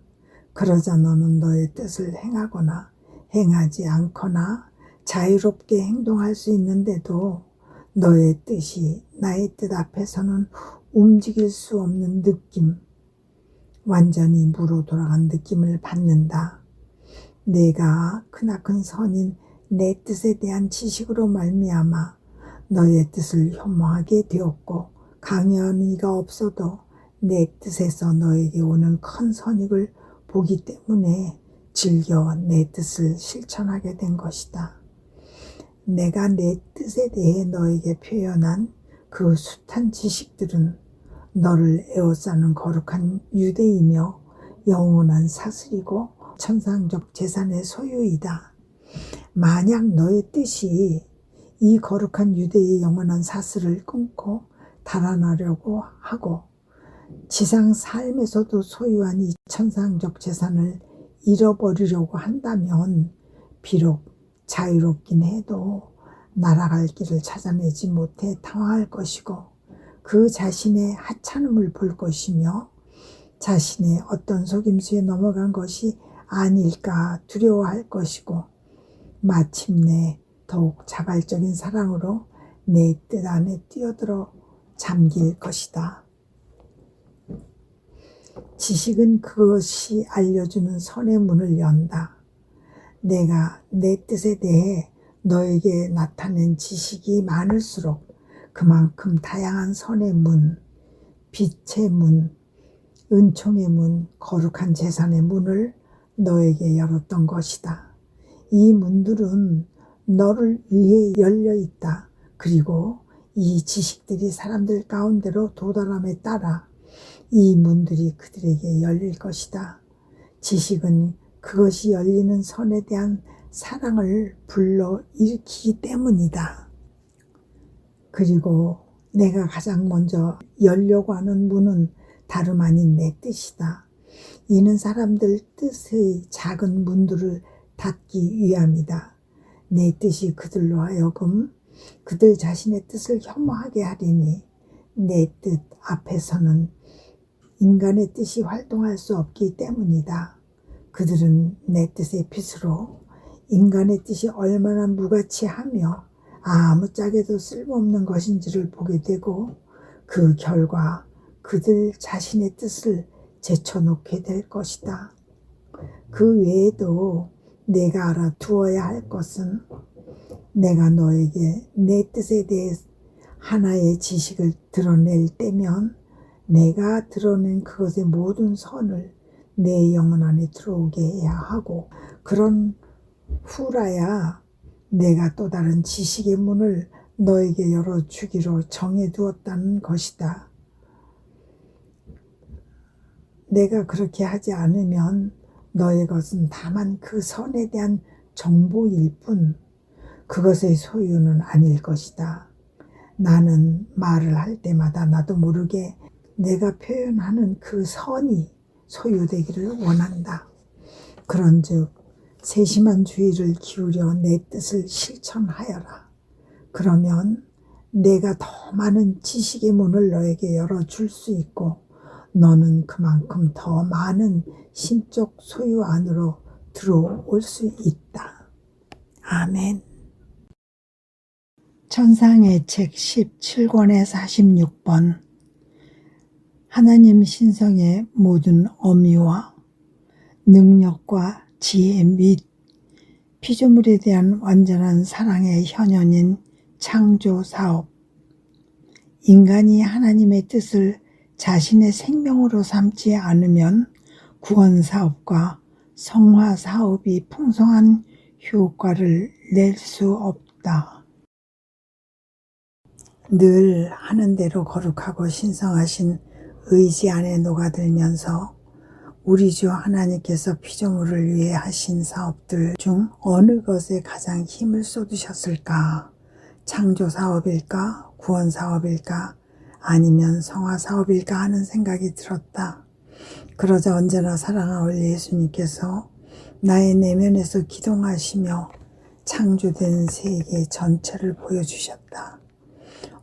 그러자 너는 너의 뜻을 행하거나 행하지 않거나 자유롭게 행동할 수 있는데도 너의 뜻이 나의 뜻 앞에서는 움직일 수 없는 느낌, 완전히 무로 돌아간 느낌을 받는다. 내가 크나큰 선인 내 뜻에 대한 지식으로 말미암아 너의 뜻을 혐오하게 되었고 강요하는 이가 없어도 내 뜻에서 너에게 오는 큰 선익을 보기 때문에 즐겨 내 뜻을 실천하게 된 것이다. 내가 내 뜻에 대해 너에게 표현한 그 숱한 지식들은 너를 에워싸는 거룩한 유대이며 영원한 사슬이고 천상적 재산의 소유이다. 만약 너의 뜻이 이 거룩한 유대의 영원한 사슬을 끊고 달아나려고 하고 지상 삶에서도 소유한 이 천상적 재산을 잃어버리려고 한다면 비록 자유롭긴 해도 날아갈 길을 찾아내지 못해 당황할 것이고 그 자신의 하찮음을 볼 것이며 자신의 어떤 속임수에 넘어간 것이 아닐까 두려워할 것이고 마침내 더욱 자발적인 사랑으로 내 뜻 안에 뛰어들어 잠길 것이다. 지식은 그것이 알려주는 선의 문을 연다. 내가 내 뜻에 대해 너에게 나타낸 지식이 많을수록 그만큼 다양한 선의 문, 빛의 문, 은총의 문, 거룩한 재산의 문을 너에게 열었던 것이다. 이 문들은 너를 위해 열려 있다. 그리고 이 지식들이 사람들 가운데로 도달함에 따라 이 문들이 그들에게 열릴 것이다. 지식은 그것이 열리는 선에 대한 사랑을 불러일으키기 때문이다. 그리고 내가 가장 먼저 열려고 하는 문은 다름 아닌 내 뜻이다. 이는 사람들 뜻의 작은 문들을 닫기 위함이다. 내 뜻이 그들로 하여금 그들 자신의 뜻을 혐오하게 하리니 내 뜻 앞에서는 인간의 뜻이 활동할 수 없기 때문이다. 그들은 내 뜻의 빛으로 인간의 뜻이 얼마나 무가치하며 아무짝에도 쓸모없는 것인지를 보게 되고 그 결과 그들 자신의 뜻을 제쳐놓게 될 것이다. 그 외에도 내가 알아두어야 할 것은 내가 너에게 내 뜻에 대해 하나의 지식을 드러낼 때면 내가 드러낸 그것의 모든 선을 내 영혼 안에 들어오게 해야 하고 그런 후라야 내가 또 다른 지식의 문을 너에게 열어주기로 정해두었다는 것이다. 내가 그렇게 하지 않으면 너의 것은 다만 그 선에 대한 정보일 뿐 그것의 소유는 아닐 것이다. 나는 말을 할 때마다 나도 모르게 내가 표현하는 그 선이 소유되기를 원한다. 그런즉 세심한 주의를 기울여 내 뜻을 실천하여라. 그러면 내가 더 많은 지식의 문을 너에게 열어줄 수 있고 너는 그만큼 더 많은 신적 소유 안으로 들어올 수 있다. 아멘. 천상의 책 17권의 46번 하나님 신성의 모든 어미와 능력과 지혜 및 피조물에 대한 완전한 사랑의 현현인 창조사업. 인간이 하나님의 뜻을 자신의 생명으로 삼지 않으면 구원사업과 성화사업이 풍성한 효과를 낼 수 없다. 늘 하는 대로 거룩하고 신성하신 의지 안에 녹아들면서 우리 주 하나님께서 피조물을 위해 하신 사업들 중 어느 것에 가장 힘을 쏟으셨을까? 창조사업일까? 구원사업일까? 아니면 성화사업일까 하는 생각이 들었다. 그러자 언제나 사랑하올 예수님께서 나의 내면에서 기동하시며 창조된 세계 전체를 보여주셨다.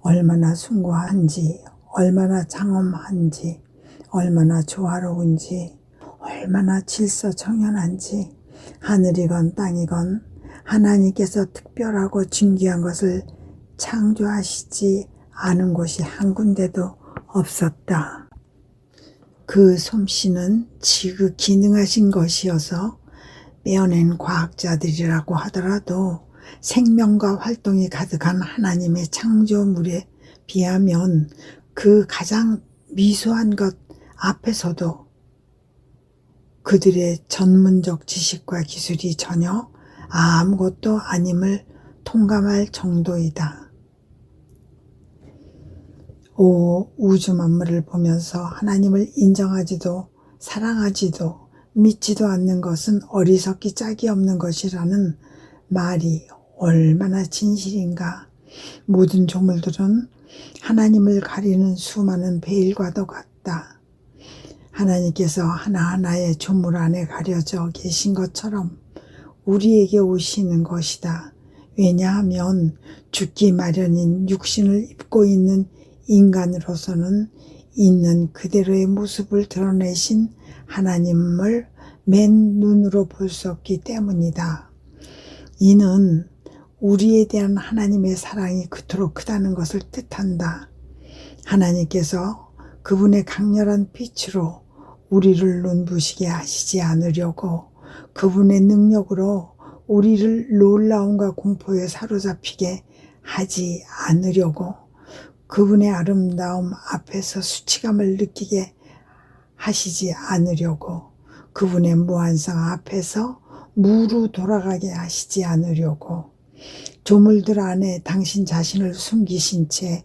얼마나 숭고한지, 얼마나 장엄한지, 얼마나 조화로운지, 얼마나 질서정연한지, 하늘이건 땅이건 하나님께서 특별하고 중귀한 것을 창조하시지 않은 곳이 한 군데도 없었다. 그 솜씨는 지극히 능하신 것이어서 빼어낸 과학자들이라고 하더라도 생명과 활동이 가득한 하나님의 창조물에 비하면 그 가장 미소한 것 앞에서도 그들의 전문적 지식과 기술이 전혀 아무것도 아님을 통감할 정도이다. 오 우주 만물을 보면서 하나님을 인정하지도 사랑하지도 믿지도 않는 것은 어리석기 짝이 없는 것이라는 말이 얼마나 진실인가. 모든 조물들은 하나님을 가리는 수많은 베일과도 같다. 하나님께서 하나하나의 조물 안에 가려져 계신 것처럼 우리에게 오시는 것이다. 왜냐하면 죽기 마련인 육신을 입고 있는 인간으로서는 있는 그대로의 모습을 드러내신 하나님을 맨 눈으로 볼 수 없기 때문이다. 이는 우리에 대한 하나님의 사랑이 그토록 크다는 것을 뜻한다. 하나님께서 그분의 강렬한 빛으로 우리를 눈부시게 하시지 않으려고 그분의 능력으로 우리를 놀라움과 공포에 사로잡히게 하지 않으려고 그분의 아름다움 앞에서 수치감을 느끼게 하시지 않으려고 그분의 무한성 앞에서 무루 돌아가게 하시지 않으려고 조물들 안에 당신 자신을 숨기신 채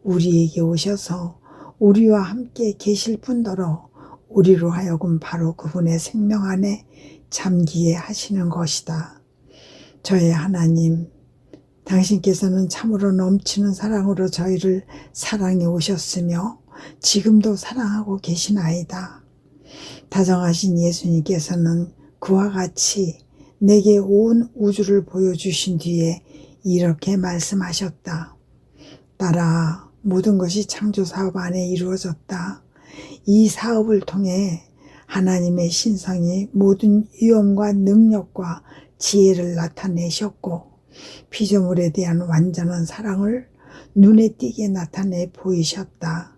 우리에게 오셔서 우리와 함께 계실 뿐더러 우리로 하여금 바로 그분의 생명 안에 잠기게 하시는 것이다. 저의 하나님, 당신께서는 참으로 넘치는 사랑으로 저희를 사랑해 오셨으며 지금도 사랑하고 계시나이다. 다정하신 예수님께서는 그와 같이 내게 온 우주를 보여주신 뒤에 이렇게 말씀하셨다. 딸아, 모든 것이 창조사업 안에 이루어졌다. 이 사업을 통해 하나님의 신성이 모든 위엄과 능력과 지혜를 나타내셨고 피조물에 대한 완전한 사랑을 눈에 띄게 나타내 보이셨다.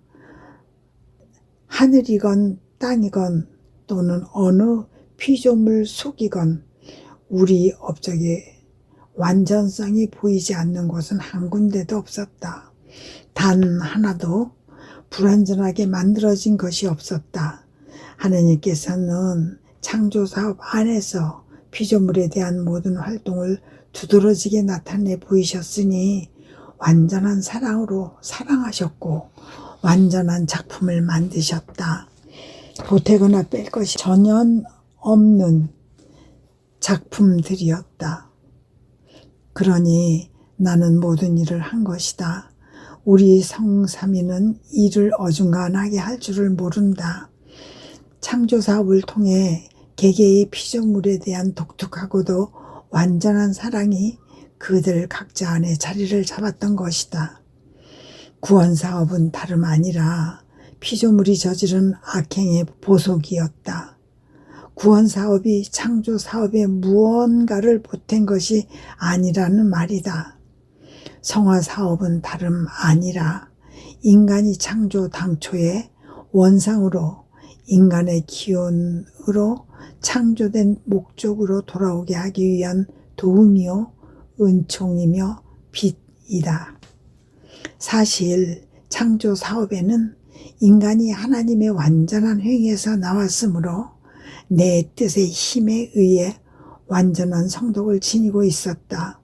하늘이건 땅이건 또는 어느 피조물 속이건 우리 업적에 완전성이 보이지 않는 곳은 한 군데도 없었다. 단 하나도 불완전하게 만들어진 것이 없었다. 하나님께서는 창조사업 안에서 피조물에 대한 모든 활동을 두드러지게 나타내 보이셨으니 완전한 사랑으로 사랑하셨고 완전한 작품을 만드셨다. 보태거나 뺄 것이 전혀 없는 작품들이었다. 그러니 나는 모든 일을 한 것이다. 우리 성삼위는 일을 어중간하게 할 줄을 모른다. 창조사업을 통해 개개의 피조물에 대한 독특하고도 완전한 사랑이 그들 각자 안에 자리를 잡았던 것이다. 구원사업은 다름 아니라 피조물이 저지른 악행의 보속이었다. 구원사업이 창조사업에 무언가를 보탠 것이 아니라는 말이다. 성화사업은 다름 아니라 인간이 창조 당초의 원상으로 인간의 기원으로 창조된 목적으로 돌아오게 하기 위한 도움이요 은총이며 빛이다. 사실 창조 사업에는 인간이 하나님의 완전한 행위에서 나왔으므로 내 뜻의 힘에 의해 완전한 성덕을 지니고 있었다.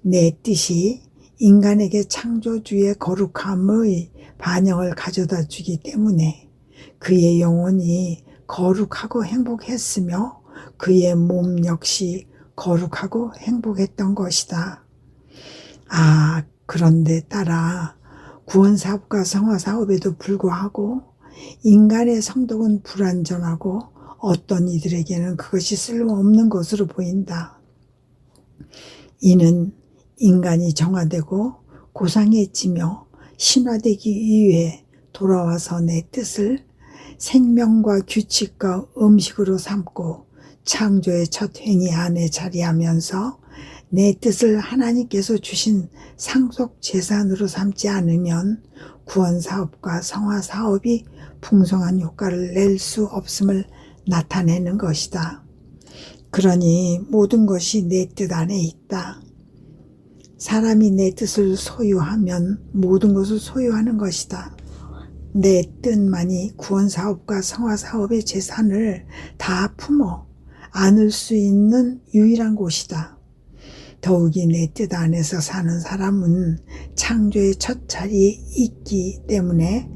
내 뜻이 인간에게 창조주의 거룩함의 반영을 가져다 주기 때문에 그의 영혼이 거룩하고 행복했으며 그의 몸 역시 거룩하고 행복했던 것이다. 그런데 따라 구원사업과 성화사업에도 불구하고 인간의 성덕은 불완전하고 어떤 이들에게는 그것이 쓸모없는 것으로 보인다. 이는 인간이 정화되고 고상해지며 신화되기 위해 돌아와서 내 뜻을 생명과 규칙과 음식으로 삼고 창조의 첫 행위 안에 자리하면서 내 뜻을 하나님께서 주신 상속 재산으로 삼지 않으면 구원사업과 성화사업이 풍성한 효과를 낼 수 없음을 나타내는 것이다. 그러니 모든 것이 내 뜻 안에 있다. 사람이 내 뜻을 소유하면 모든 것을 소유하는 것이다. 내 뜻만이 구원사업과 성화사업의 재산을 다 품어 안을 수 있는 유일한 곳이다. 더욱이 내 뜻 안에서 사는 사람은 창조의 첫 자리에 있기 때문에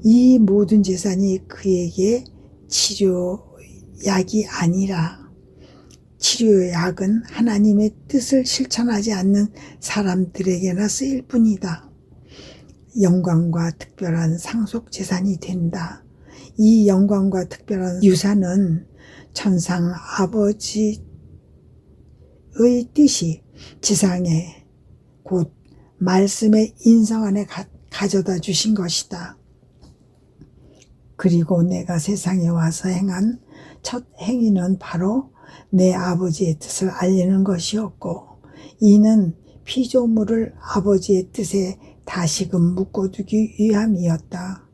이 모든 재산이 그에게 치료약이 아니라 치료약은 하나님의 뜻을 실천하지 않는 사람들에게나 쓰일 뿐이다. 영광과 특별한 상속 재산이 된다. 이 영광과 특별한 유산은 천상 아버지의 뜻이 지상에 곧 말씀의 인성 안에 가져다 주신 것이다. 그리고 내가 세상에 와서 행한 첫 행위는 바로 내 아버지의 뜻을 알리는 것이었고 이는 피조물을 아버지의 뜻에 다시금 묶어두기 위함이었다.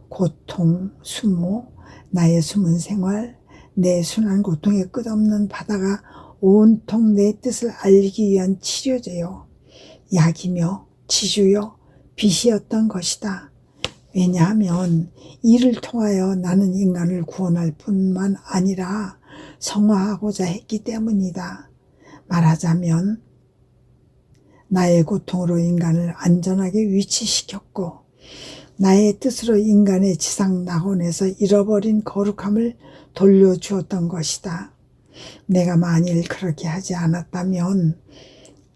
고통, 수모, 나의 숨은 생활, 내 순한 고통의 끝없는 바다가 온통 내 뜻을 알리기 위한 치료제요, 약이며 치유요, 빛이었던 것이다. 왜냐하면 이를 통하여 나는 인간을 구원할 뿐만 아니라 성화하고자 했기 때문이다. 말하자면 나의 고통으로 인간을 안전하게 위치시켰고 나의 뜻으로 인간의 지상 낙원에서 잃어버린 거룩함을 돌려주었던 것이다. 내가 만일 그렇게 하지 않았다면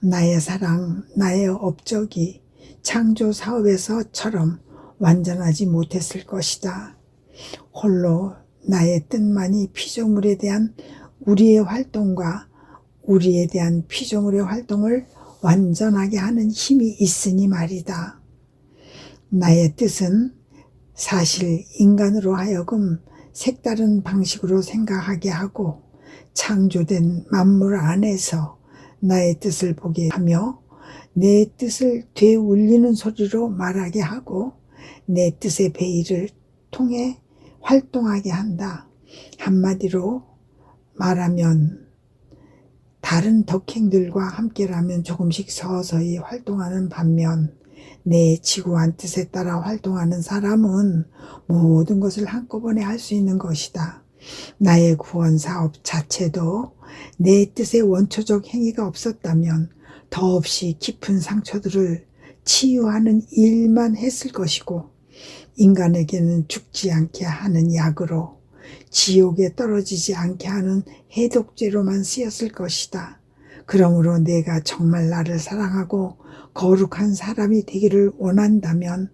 나의 사랑, 나의 업적이 창조 사업에서처럼 완전하지 못했을 것이다. 홀로 나의 뜻만이 피조물에 대한 우리의 활동과 우리에 대한 피조물의 활동을 완전하게 하는 힘이 있으니 말이다. 나의 뜻은 사실 인간으로 하여금 색다른 방식으로 생각하게 하고 창조된 만물 안에서 나의 뜻을 보게 하며 내 뜻을 되울리는 소리로 말하게 하고 내 뜻의 베일을 통해 활동하게 한다. 한마디로 말하면 다른 덕행들과 함께라면 조금씩 서서히 활동하는 반면 내 지구한 뜻에 따라 활동하는 사람은 모든 것을 한꺼번에 할 수 있는 것이다. 나의 구원 사업 자체도 내 뜻의 원초적 행위가 없었다면 더없이 깊은 상처들을 치유하는 일만 했을 것이고 인간에게는 죽지 않게 하는 약으로 지옥에 떨어지지 않게 하는 해독제로만 쓰였을 것이다. 그러므로 내가 정말 나를 사랑하고 거룩한 사람이 되기를 원한다면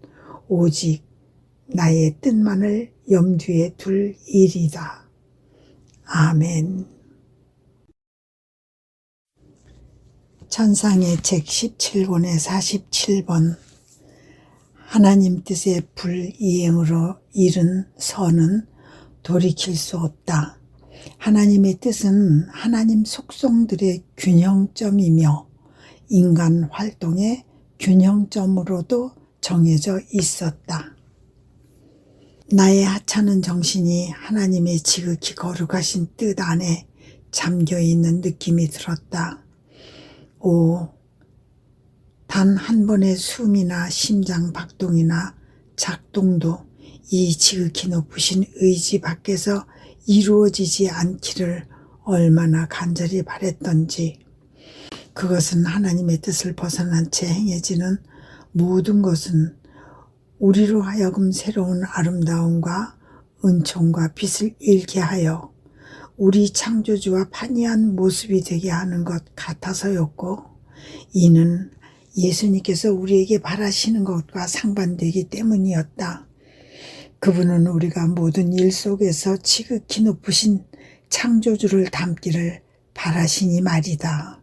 오직 나의 뜻만을 염두에 둘 일이다. 아멘. 천상의 책 17권의 47번 하나님 뜻의 불이행으로 이른 선은 돌이킬 수 없다. 하나님의 뜻은 하나님 속성들의 균형점이며 인간 활동의 균형점으로도 정해져 있었다. 나의 하찮은 정신이 하나님의 지극히 거룩하신 뜻 안에 잠겨있는 느낌이 들었다. 단 한 번의 숨이나 심장 박동이나 작동도 이 지극히 높으신 의지 밖에서 이루어지지 않기를 얼마나 간절히 바랬던지. 그것은 하나님의 뜻을 벗어난 채 행해지는 모든 것은 우리로 하여금 새로운 아름다움과 은총과 빛을 잃게 하여 우리 창조주와 판이한 모습이 되게 하는 것 같아서였고, 이는 예수님께서 우리에게 바라시는 것과 상반되기 때문이었다. 그분은 우리가 모든 일 속에서 지극히 높으신 창조주를 닮기를 바라시니 말이다.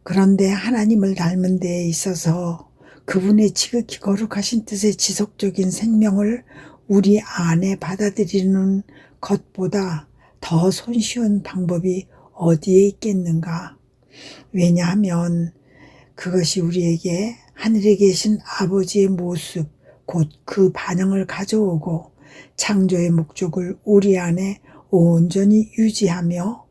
그런데 하나님을 닮은 데에 있어서 그분의 지극히 거룩하신 뜻의 지속적인 생명을 우리 안에 받아들이는 것보다 더 손쉬운 방법이 어디에 있겠는가? 왜냐하면 그것이 우리에게 하늘에 계신 아버지의 모습, 곧 그 반응을 가져오고 창조의 목적을 우리 안에 온전히 유지하며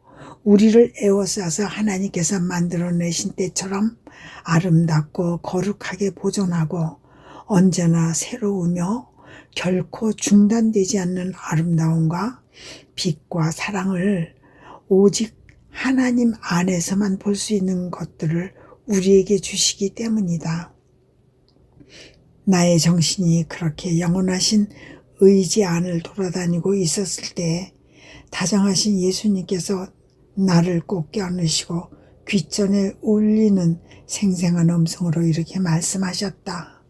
우리를 에워싸서 하나님께서 만들어내신 때처럼 아름답고 거룩하게 보존하고 언제나 새로우며 결코 중단되지 않는 아름다움과 빛과 사랑을 오직 하나님 안에서만 볼 수 있는 것들을 우리에게 주시기 때문이다. 나의 정신이 그렇게 영원하신 의지 안을 돌아다니고 있었을 때 다정하신 예수님께서 나를 꼭 껴안으시고 귓전에 울리는 생생한 음성으로 이렇게 말씀하셨다.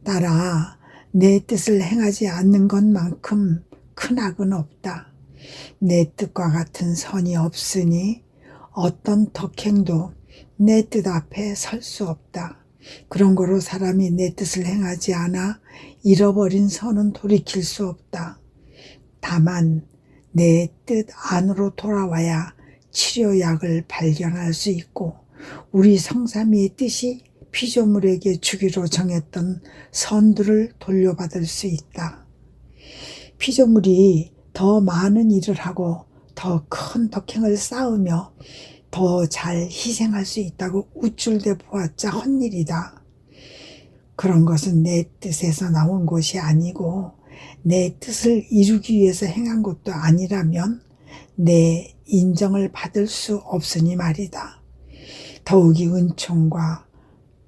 딸아, 내 뜻을 행하지 않는 것만큼 큰 악은 없다. 내 뜻과 같은 선이 없으니 어떤 덕행도 내 뜻 앞에 설 수 없다. 그런 거로 사람이 내 뜻을 행하지 않아 잃어버린 선은 돌이킬 수 없다. 다만 내 뜻 안으로 돌아와야 치료약을 발견할 수 있고 우리 성삼위의 뜻이 피조물에게 주기로 정했던 선들을 돌려받을 수 있다. 피조물이 더 많은 일을 하고 더 큰 덕행을 쌓으며 더 잘 희생할 수 있다고 우쭐대 보았자 헛일이다. 그런 것은 내 뜻에서 나온 것이 아니고 내 뜻을 이루기 위해서 행한 것도 아니라면 내 인정을 받을 수 없으니 말이다. 더욱이 은총과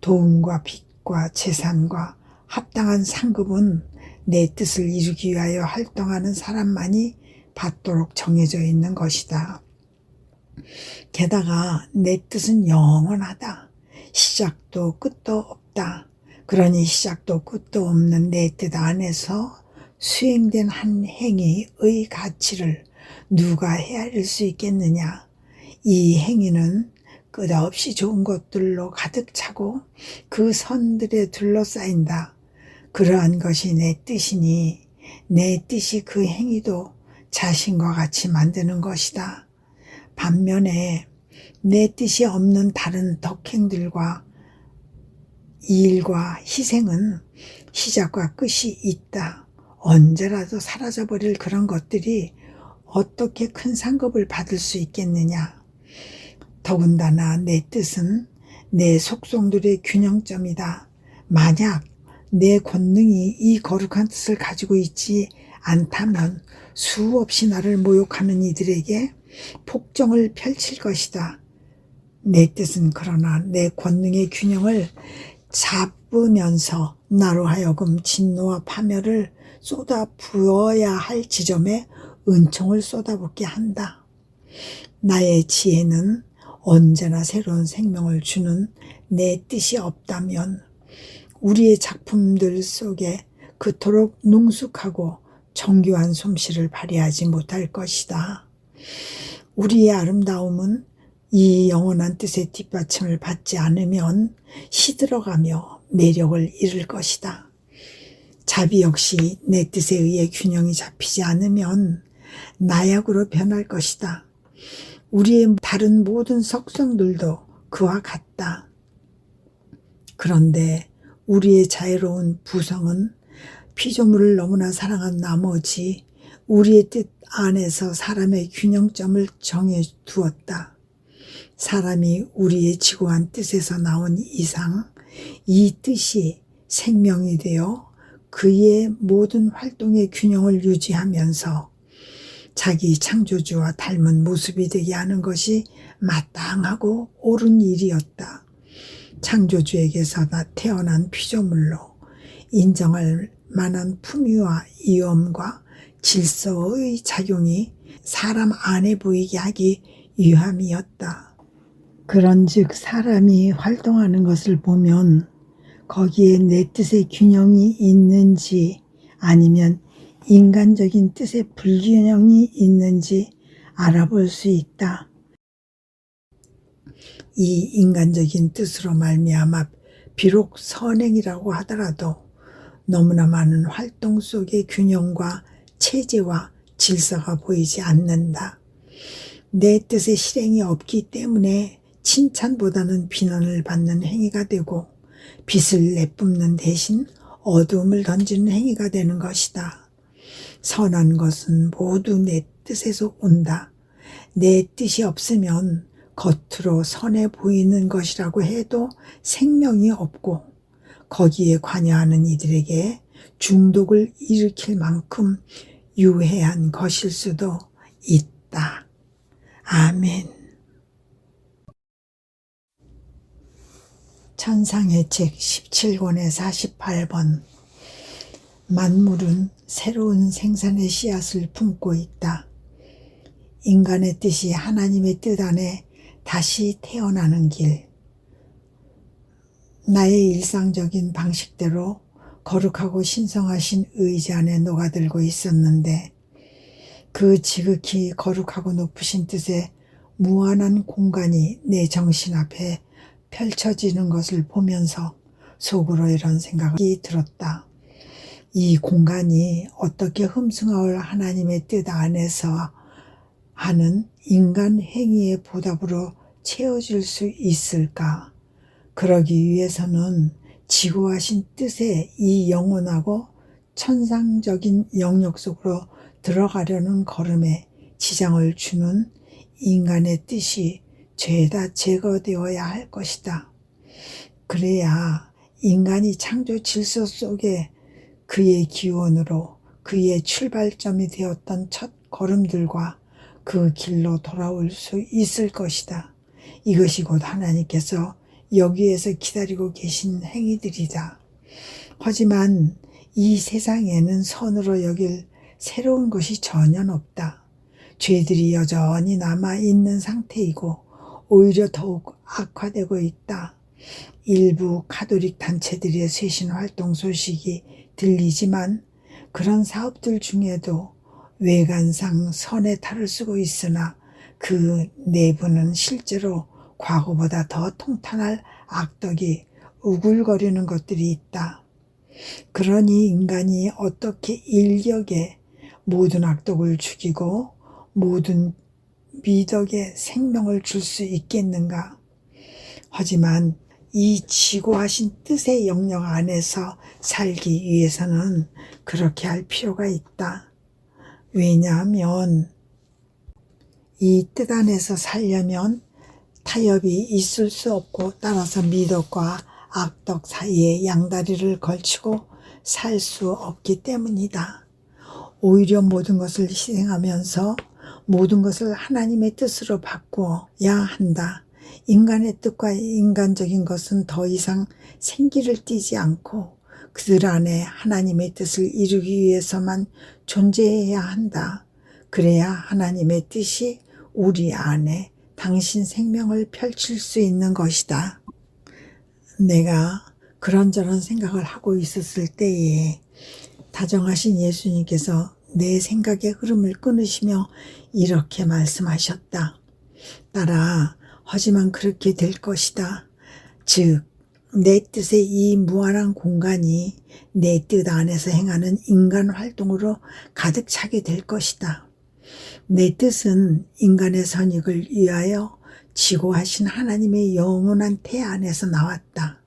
도움과 빛과 재산과 합당한 상급은 내 뜻을 이루기 위하여 활동하는 사람만이 받도록 정해져 있는 것이다. 게다가 내 뜻은 영원하다. 시작도 끝도 없다. 그러니 시작도 끝도 없는 내 뜻 안에서 수행된 한 행위의 가치를 누가 헤아릴 수 있겠느냐. 이 행위는 끝없이 좋은 것들로 가득 차고 그 선들에 둘러싸인다. 그러한 것이 내 뜻이니 내 뜻이 그 행위도 자신과 같이 만드는 것이다. 반면에 내 뜻이 없는 다른 덕행들과 일과 희생은 시작과 끝이 있다. 언제라도 사라져버릴 그런 것들이 어떻게 큰 상급을 받을 수 있겠느냐. 더군다나 내 뜻은 내 속성들의 균형점이다. 만약 내 권능이 이 거룩한 뜻을 가지고 있지 않다면 수없이 나를 모욕하는 이들에게 폭정을 펼칠 것이다. 내 뜻은 그러나 내 권능의 균형을 잡으면서 나로 하여금 진노와 파멸을 쏟아 부어야 할 지점에 은총을 쏟아붓게 한다. 나의 지혜는 언제나 새로운 생명을 주는 내 뜻이 없다면 우리의 작품들 속에 그토록 능숙하고 정교한 솜씨를 발휘하지 못할 것이다. 우리의 아름다움은 이 영원한 뜻의 뒷받침을 받지 않으면 시들어가며 매력을 잃을 것이다. 자비 역시 내 뜻에 의해 균형이 잡히지 않으면 나약으로 변할 것이다. 우리의 다른 모든 속성들도 그와 같다. 그런데 우리의 자유로운 부성은 피조물을 너무나 사랑한 나머지 우리의 뜻 안에서 사람의 균형점을 정해 두었다. 사람이 우리의 지고한 뜻에서 나온 이상 이 뜻이 생명이 되어 그의 모든 활동의 균형을 유지하면서 자기 창조주와 닮은 모습이 되게 하는 것이 마땅하고 옳은 일이었다. 창조주에게서 태어난 피조물로 인정할 만한 품위와 이엄과 질서의 작용이 사람 안에 보이게 하기 위함이었다. 그런즉 사람이 활동하는 것을 보면 거기에 내 뜻의 균형이 있는지 아니면 인간적인 뜻의 불균형이 있는지 알아볼 수 있다. 이 인간적인 뜻으로 말미암아 비록 선행이라고 하더라도 너무나 많은 활동 속의 균형과 체제와 질서가 보이지 않는다. 내 뜻의 실행이 없기 때문에 칭찬보다는 비난을 받는 행위가 되고 빛을 내뿜는 대신 어두움을 던지는 행위가 되는 것이다. 선한 것은 모두 내 뜻에서 온다. 내 뜻이 없으면 겉으로 선해 보이는 것이라고 해도 생명이 없고 거기에 관여하는 이들에게 중독을 일으킬 만큼 유해한 것일 수도 있다. 아멘. 천상의 책 17권의 48번. 만물은 새로운 생산의 씨앗을 품고 있다. 인간의 뜻이 하나님의 뜻 안에 다시 태어나는 길. 나의 일상적인 방식대로 거룩하고 신성하신 의지 안에 녹아들고 있었는데 그 지극히 거룩하고 높으신 뜻에 무한한 공간이 내 정신 앞에 펼쳐지는 것을 보면서 속으로 이런 생각이 들었다. 이 공간이 어떻게 흠숭할 하나님의 뜻 안에서 하는 인간 행위의 보답으로 채워질 수 있을까? 그러기 위해서는 지고하신 뜻의 이 영원하고 천상적인 영역 속으로 들어가려는 걸음에 지장을 주는 인간의 뜻이 죄다 제거되어야 할 것이다. 그래야 인간이 창조 질서 속에 그의 기원으로 그의 출발점이 되었던 첫 걸음들과 그 길로 돌아올 수 있을 것이다. 이것이 곧 하나님께서 여기에서 기다리고 계신 행위들이다. 하지만 이 세상에는 선으로 여길 새로운 것이 전혀 없다. 죄들이 여전히 남아있는 상태이고 오히려 더욱 악화되고 있다. 일부 가톨릭 단체들의 쇄신 활동 소식이 들리지만 그런 사업들 중에도 외관상 선의 탈을 쓰고 있으나 그 내부는 실제로 과거보다 더 통탄할 악덕이 우글거리는 것들이 있다. 그러니 인간이 어떻게 인력에 모든 악독을 죽이고 모든 미덕에 생명을 줄 수 있겠는가? 하지만 이 지고하신 뜻의 영역 안에서 살기 위해서는 그렇게 할 필요가 있다. 왜냐하면 이 뜻 안에서 살려면 타협이 있을 수 없고, 따라서 미덕과 악덕 사이에 양다리를 걸치고 살 수 없기 때문이다. 오히려 모든 것을 희생하면서 모든 것을 하나님의 뜻으로 바꾸어야 한다. 인간의 뜻과 인간적인 것은 더 이상 생기를 띠지 않고 그들 안에 하나님의 뜻을 이루기 위해서만 존재해야 한다. 그래야 하나님의 뜻이 우리 안에 당신 생명을 펼칠 수 있는 것이다. 내가 그런저런 생각을 하고 있었을 때에 다정하신 예수님께서 내 생각의 흐름을 끊으시며 이렇게 말씀하셨다. 딸아, 하지만 그렇게 될 것이다. 즉, 내 뜻의 이 무한한 공간이 내 뜻 안에서 행하는 인간 활동으로 가득 차게 될 것이다. 내 뜻은 인간의 선익을 위하여 지고하신 하나님의 영원한 태 안에서 나왔다.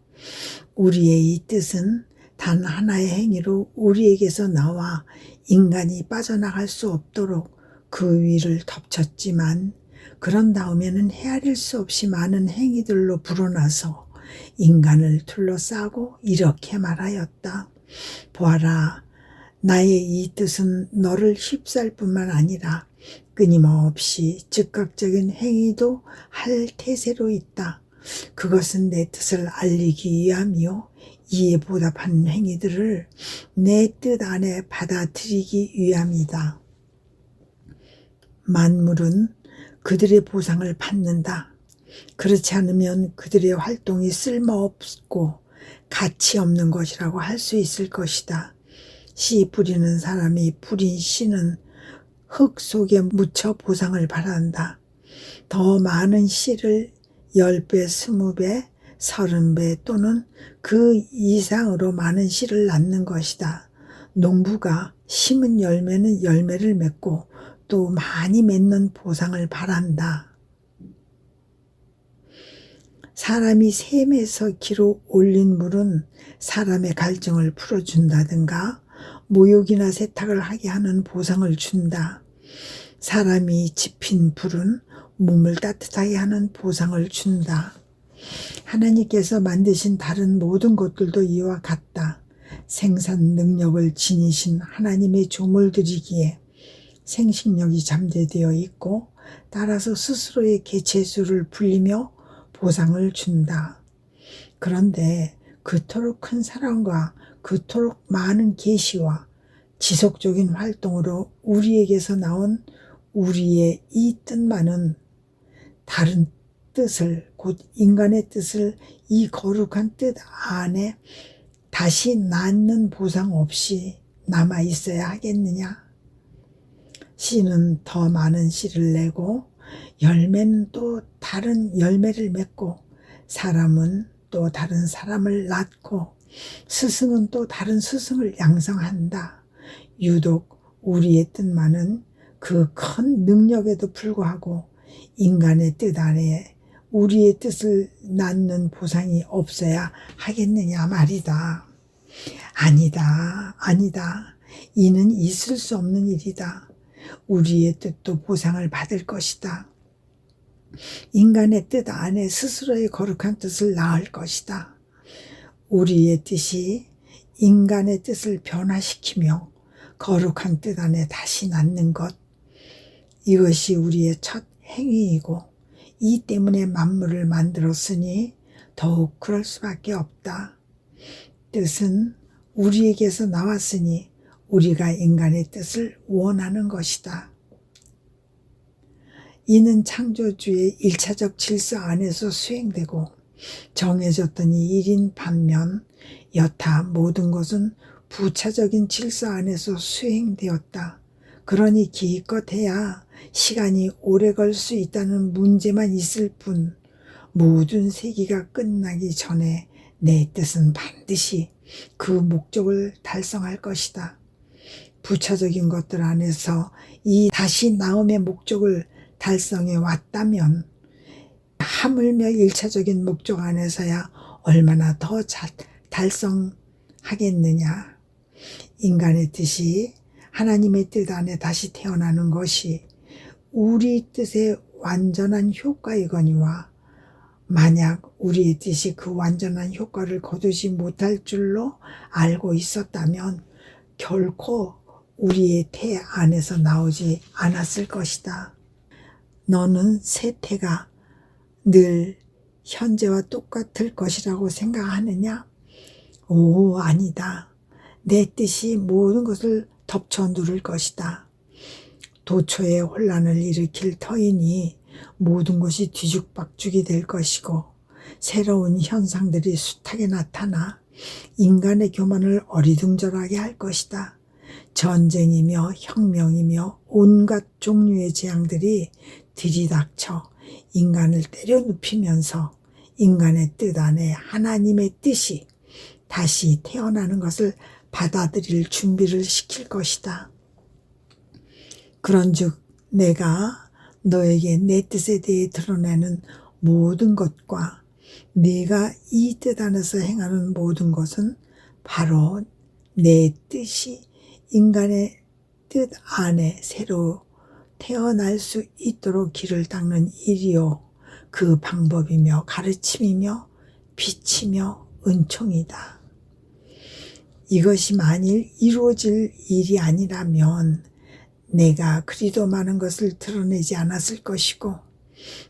우리의 이 뜻은 단 하나의 행위로 우리에게서 나와 인간이 빠져나갈 수 없도록 그 위를 덮쳤지만, 그런 다음에는 헤아릴 수 없이 많은 행위들로 불어나서 인간을 둘러싸고 이렇게 말하였다. 보아라, 나의 이 뜻은 너를 휩쌀 뿐만 아니라 끊임없이 즉각적인 행위도 할 태세로 있다. 그것은 내 뜻을 알리기 위함이요, 이에 보답하는 행위들을 내 뜻 안에 받아들이기 위함이다. 만물은 그들의 보상을 받는다. 그렇지 않으면 그들의 활동이 쓸모없고 가치 없는 것이라고 할 수 있을 것이다. 씨 뿌리는 사람이 뿌린 씨는 흙 속에 묻혀 보상을 바란다. 더 많은 씨를 10배, 20배, 30배 또는 그 이상으로 많은 씨를 낳는 것이다. 농부가 심은 열매는 열매를 맺고 또 많이 맺는 보상을 바란다. 사람이 샘에서 기로 올린 물은 사람의 갈증을 풀어준다든가 모욕이나 세탁을 하게 하는 보상을 준다. 사람이 지핀 불은 몸을 따뜻하게 하는 보상을 준다. 하나님께서 만드신 다른 모든 것들도 이와 같다. 생산 능력을 지니신 하나님의 조물들이기에 생식력이 잠재되어 있고, 따라서 스스로의 개체수를 불리며 보상을 준다. 그런데 그토록 큰 사랑과 그토록 많은 계시와 지속적인 활동으로 우리에게서 나온 우리의 이 뜻만은 다른 뜻을, 곧 인간의 뜻을 이 거룩한 뜻 안에 다시 낳는 보상 없이 남아 있어야 하겠느냐? 씨는 더 많은 씨를 내고 열매는 또 다른 열매를 맺고, 사람은 또 다른 사람을 낳고, 스승은 또 다른 스승을 양성한다. 유독 우리의 뜻만은 그 큰 능력에도 불구하고 인간의 뜻 안에 우리의 뜻을 낳는 보상이 없어야 하겠느냐 말이다. 아니다, 아니다. 이는 있을 수 없는 일이다. 우리의 뜻도 보상을 받을 것이다. 인간의 뜻 안에 스스로의 거룩한 뜻을 낳을 것이다. 우리의 뜻이 인간의 뜻을 변화시키며 거룩한 뜻 안에 다시 낳는 것, 이것이 우리의 첫 행위이고, 이 때문에 만물을 만들었으니 더욱 그럴 수밖에 없다. 뜻은 우리에게서 나왔으니 우리가 인간의 뜻을 원하는 것이다. 이는 창조주의 1차적 질서 안에서 수행되고 정해졌던 이 일인 반면, 여타 모든 것은 부차적인 질서 안에서 수행되었다. 그러니 기껏해야 시간이 오래 걸 수 있다는 문제만 있을 뿐, 모든 세기가 끝나기 전에 내 뜻은 반드시 그 목적을 달성할 것이다. 부차적인 것들 안에서 이 다시 나음의 목적을 달성해 왔다면 하물며 일차적인 목적 안에서야 얼마나 더 달성하겠느냐. 인간의 뜻이 하나님의 뜻 안에 다시 태어나는 것이 우리 뜻의 완전한 효과이거니와 만약 우리의 뜻이 그 완전한 효과를 거두지 못할 줄로 알고 있었다면 결코 우리의 태 안에서 나오지 않았을 것이다. 너는 새 태가 늘 현재와 똑같을 것이라고 생각하느냐? 오, 아니다. 내 뜻이 모든 것을 덮쳐 누를 것이다. 도처에 혼란을 일으킬 터이니 모든 것이 뒤죽박죽이 될 것이고 새로운 현상들이 숱하게 나타나 인간의 교만을 어리둥절하게 할 것이다. 전쟁이며 혁명이며 온갖 종류의 재앙들이 들이닥쳐 인간을 때려눕히면서 인간의 뜻 안에 하나님의 뜻이 다시 태어나는 것을 받아들일 준비를 시킬 것이다. 그런즉 내가 너에게 내 뜻에 대해 드러내는 모든 것과 네가 이 뜻 안에서 행하는 모든 것은 바로 내 뜻이 인간의 뜻 안에 새로 태어날 수 있도록 길을 닦는 일이요. 그 방법이며 가르침이며 빛이며 은총이다. 이것이 만일 이루어질 일이 아니라면 내가 그리도 많은 것을 드러내지 않았을 것이고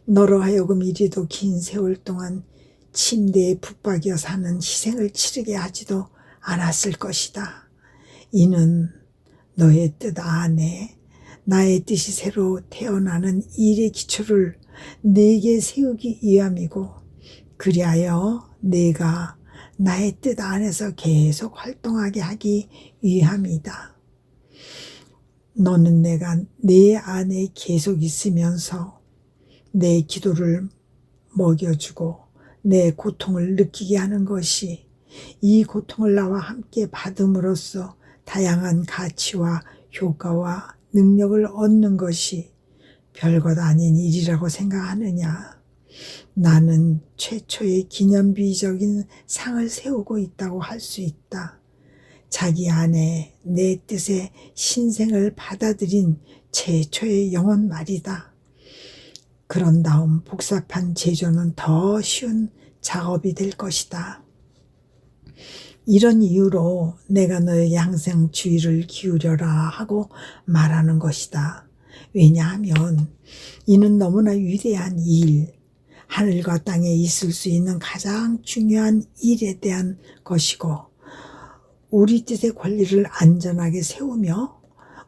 너로 하여금 이리도 긴 세월 동안 침대에 붙박여 사는 희생을 치르게 하지도 않았을 것이다. 이는 너의 뜻 안에 나의 뜻이 새로 태어나는 일의 기초를 내게 세우기 위함이고 그리하여 내가 나의 뜻 안에서 계속 활동하게 하기 위함이다. 너는 내가 내 안에 계속 있으면서 내 기도를 먹여주고 내 고통을 느끼게 하는 것이 이 고통을 나와 함께 받음으로써 다양한 가치와 효과와 능력을 얻는 것이 별것 아닌 일이라고 생각하느냐. 나는 최초의 기념비적인 상을 세우고 있다고 할 수 있다. 자기 안에 내 뜻의 신생을 받아들인 최초의 영혼 말이다. 그런 다음 복잡한 제조는 더 쉬운 작업이 될 것이다. 이런 이유로 내가 너에게 항상 주의를 기울여라 하고 말하는 것이다. 왜냐하면 이는 너무나 위대한 일, 하늘과 땅에 있을 수 있는 가장 중요한 일에 대한 것이고 우리 뜻의 권리를 안전하게 세우며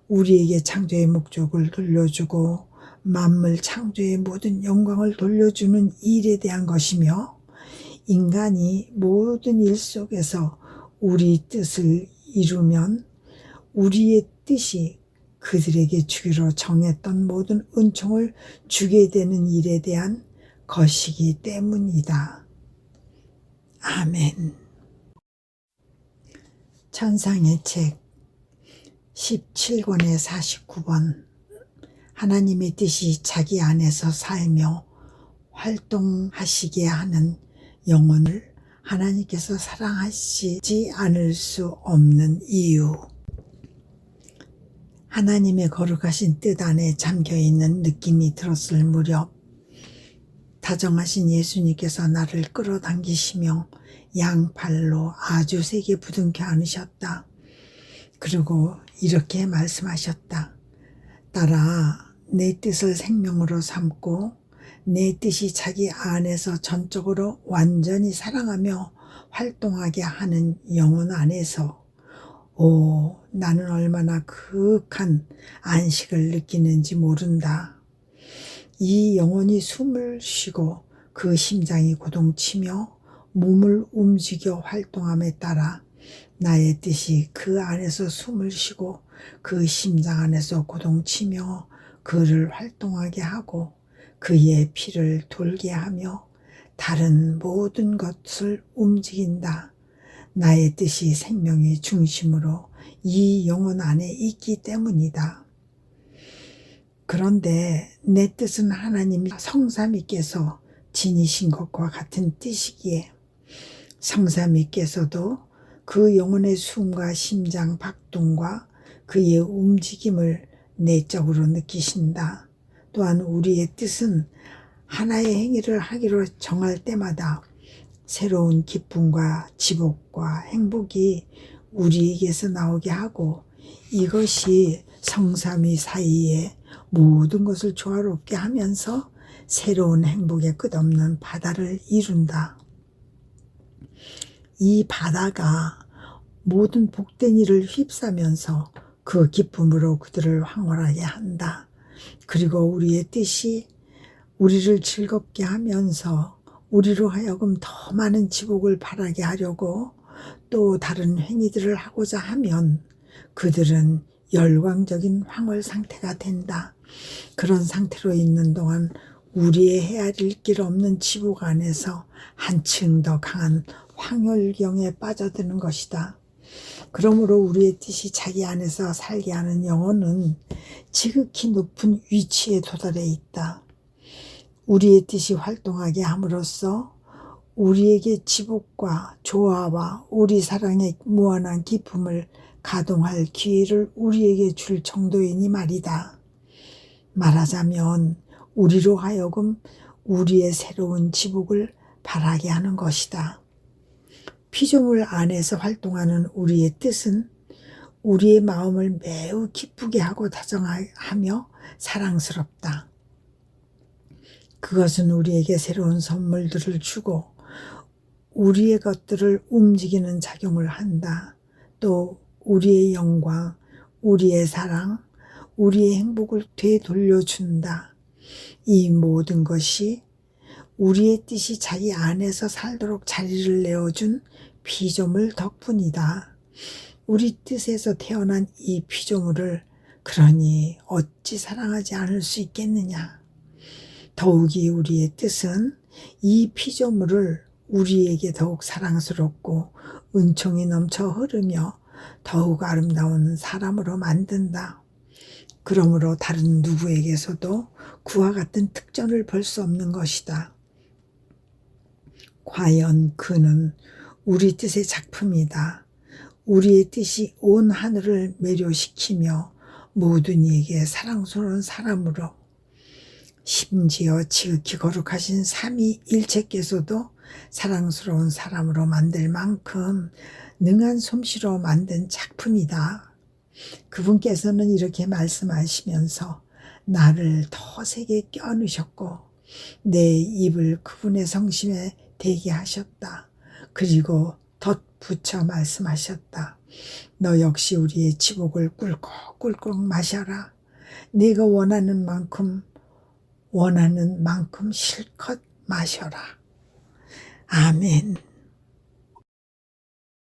우리에게 창조의 목적을 돌려주고 만물 창조의 모든 영광을 돌려주는 일에 대한 것이며 인간이 모든 일 속에서 우리 뜻을 이루면 우리의 뜻이 그들에게 주기로 정했던 모든 은총을 주게 되는 일에 대한 것이기 때문이다. 아멘. 천상의 책 17권의 49번 하나님의 뜻이 자기 안에서 살며 활동하시게 하는 영혼을 하나님께서 사랑하시지 않을 수 없는 이유. 하나님의 거룩하신 뜻 안에 잠겨있는 느낌이 들었을 무렵 다정하신 예수님께서 나를 끌어당기시며 양팔로 아주 세게 부둥켜 안으셨다. 그리고 이렇게 말씀하셨다. 딸아, 내 뜻을 생명으로 삼고 내 뜻이 자기 안에서 전적으로 완전히 사랑하며 활동하게 하는 영혼 안에서 나는 얼마나 그윽한 안식을 느끼는지 모른다. 이 영혼이 숨을 쉬고 그 심장이 고동치며 몸을 움직여 활동함에 따라 나의 뜻이 그 안에서 숨을 쉬고 그 심장 안에서 고동치며 그를 활동하게 하고 그의 피를 돌게 하며 다른 모든 것을 움직인다. 나의 뜻이 생명의 중심으로 이 영혼 안에 있기 때문이다. 그런데 내 뜻은 하나님 성삼위께서 지니신 것과 같은 뜻이기에 성삼위께서도 그 영혼의 숨과 심장 박동과 그의 움직임을 내적으로 느끼신다. 또한 우리의 뜻은 하나의 행위를 하기로 정할 때마다 새로운 기쁨과 지복과 행복이 우리에게서 나오게 하고 이것이 성삼위 사이에 모든 것을 조화롭게 하면서 새로운 행복의 끝없는 바다를 이룬다. 이 바다가 모든 복된 일을 휩싸면서 그 기쁨으로 그들을 황홀하게 한다. 그리고 우리의 뜻이 우리를 즐겁게 하면서 우리로 하여금 더 많은 지복을 바라게 하려고 또 다른 행위들을 하고자 하면 그들은 열광적인 황홀 상태가 된다. 그런 상태로 있는 동안 우리의 헤아릴 길 없는 지복 안에서 한층 더 강한 황홀경에 빠져드는 것이다. 그러므로 우리의 뜻이 자기 안에서 살게 하는 영혼은 지극히 높은 위치에 도달해 있다. 우리의 뜻이 활동하게 함으로써 우리에게 지복과 조화와 우리 사랑의 무한한 기쁨을 가동할 기회를 우리에게 줄 정도이니 말이다. 말하자면 우리로 하여금 우리의 새로운 지복을 바라게 하는 것이다. 피조물 안에서 활동하는 우리의 뜻은 우리의 마음을 매우 기쁘게 하고 다정하며 사랑스럽다. 그것은 우리에게 새로운 선물들을 주고 우리의 것들을 움직이는 작용을 한다. 또 우리의 영광, 우리의 사랑, 우리의 행복을 되돌려준다. 이 모든 것이 우리의 뜻이 자기 안에서 살도록 자리를 내어준 피조물 덕분이다. 우리 뜻에서 태어난 이 피조물을 그러니 어찌 사랑하지 않을 수 있겠느냐. 더욱이 우리의 뜻은 이 피조물을 우리에게 더욱 사랑스럽고 은총이 넘쳐 흐르며 더욱 아름다운 사람으로 만든다. 그러므로 다른 누구에게서도 그와 같은 특전을 볼 수 없는 것이다. 과연 그는 우리 뜻의 작품이다. 우리의 뜻이 온 하늘을 매료시키며 모든 이에게 사랑스러운 사람으로 심지어 지극히 거룩하신 삼위일체께서도 사랑스러운 사람으로 만들 만큼 능한 솜씨로 만든 작품이다. 그분께서는 이렇게 말씀하시면서 나를 더 세게 껴안으셨고 내 입을 그분의 성심에 대게 하셨다. 그리고 덧붙여 말씀하셨다. 너 역시 우리의 지복을 꿀꺽꿀꺽 마셔라. 네가 원하는 만큼 실컷 마셔라. 아멘.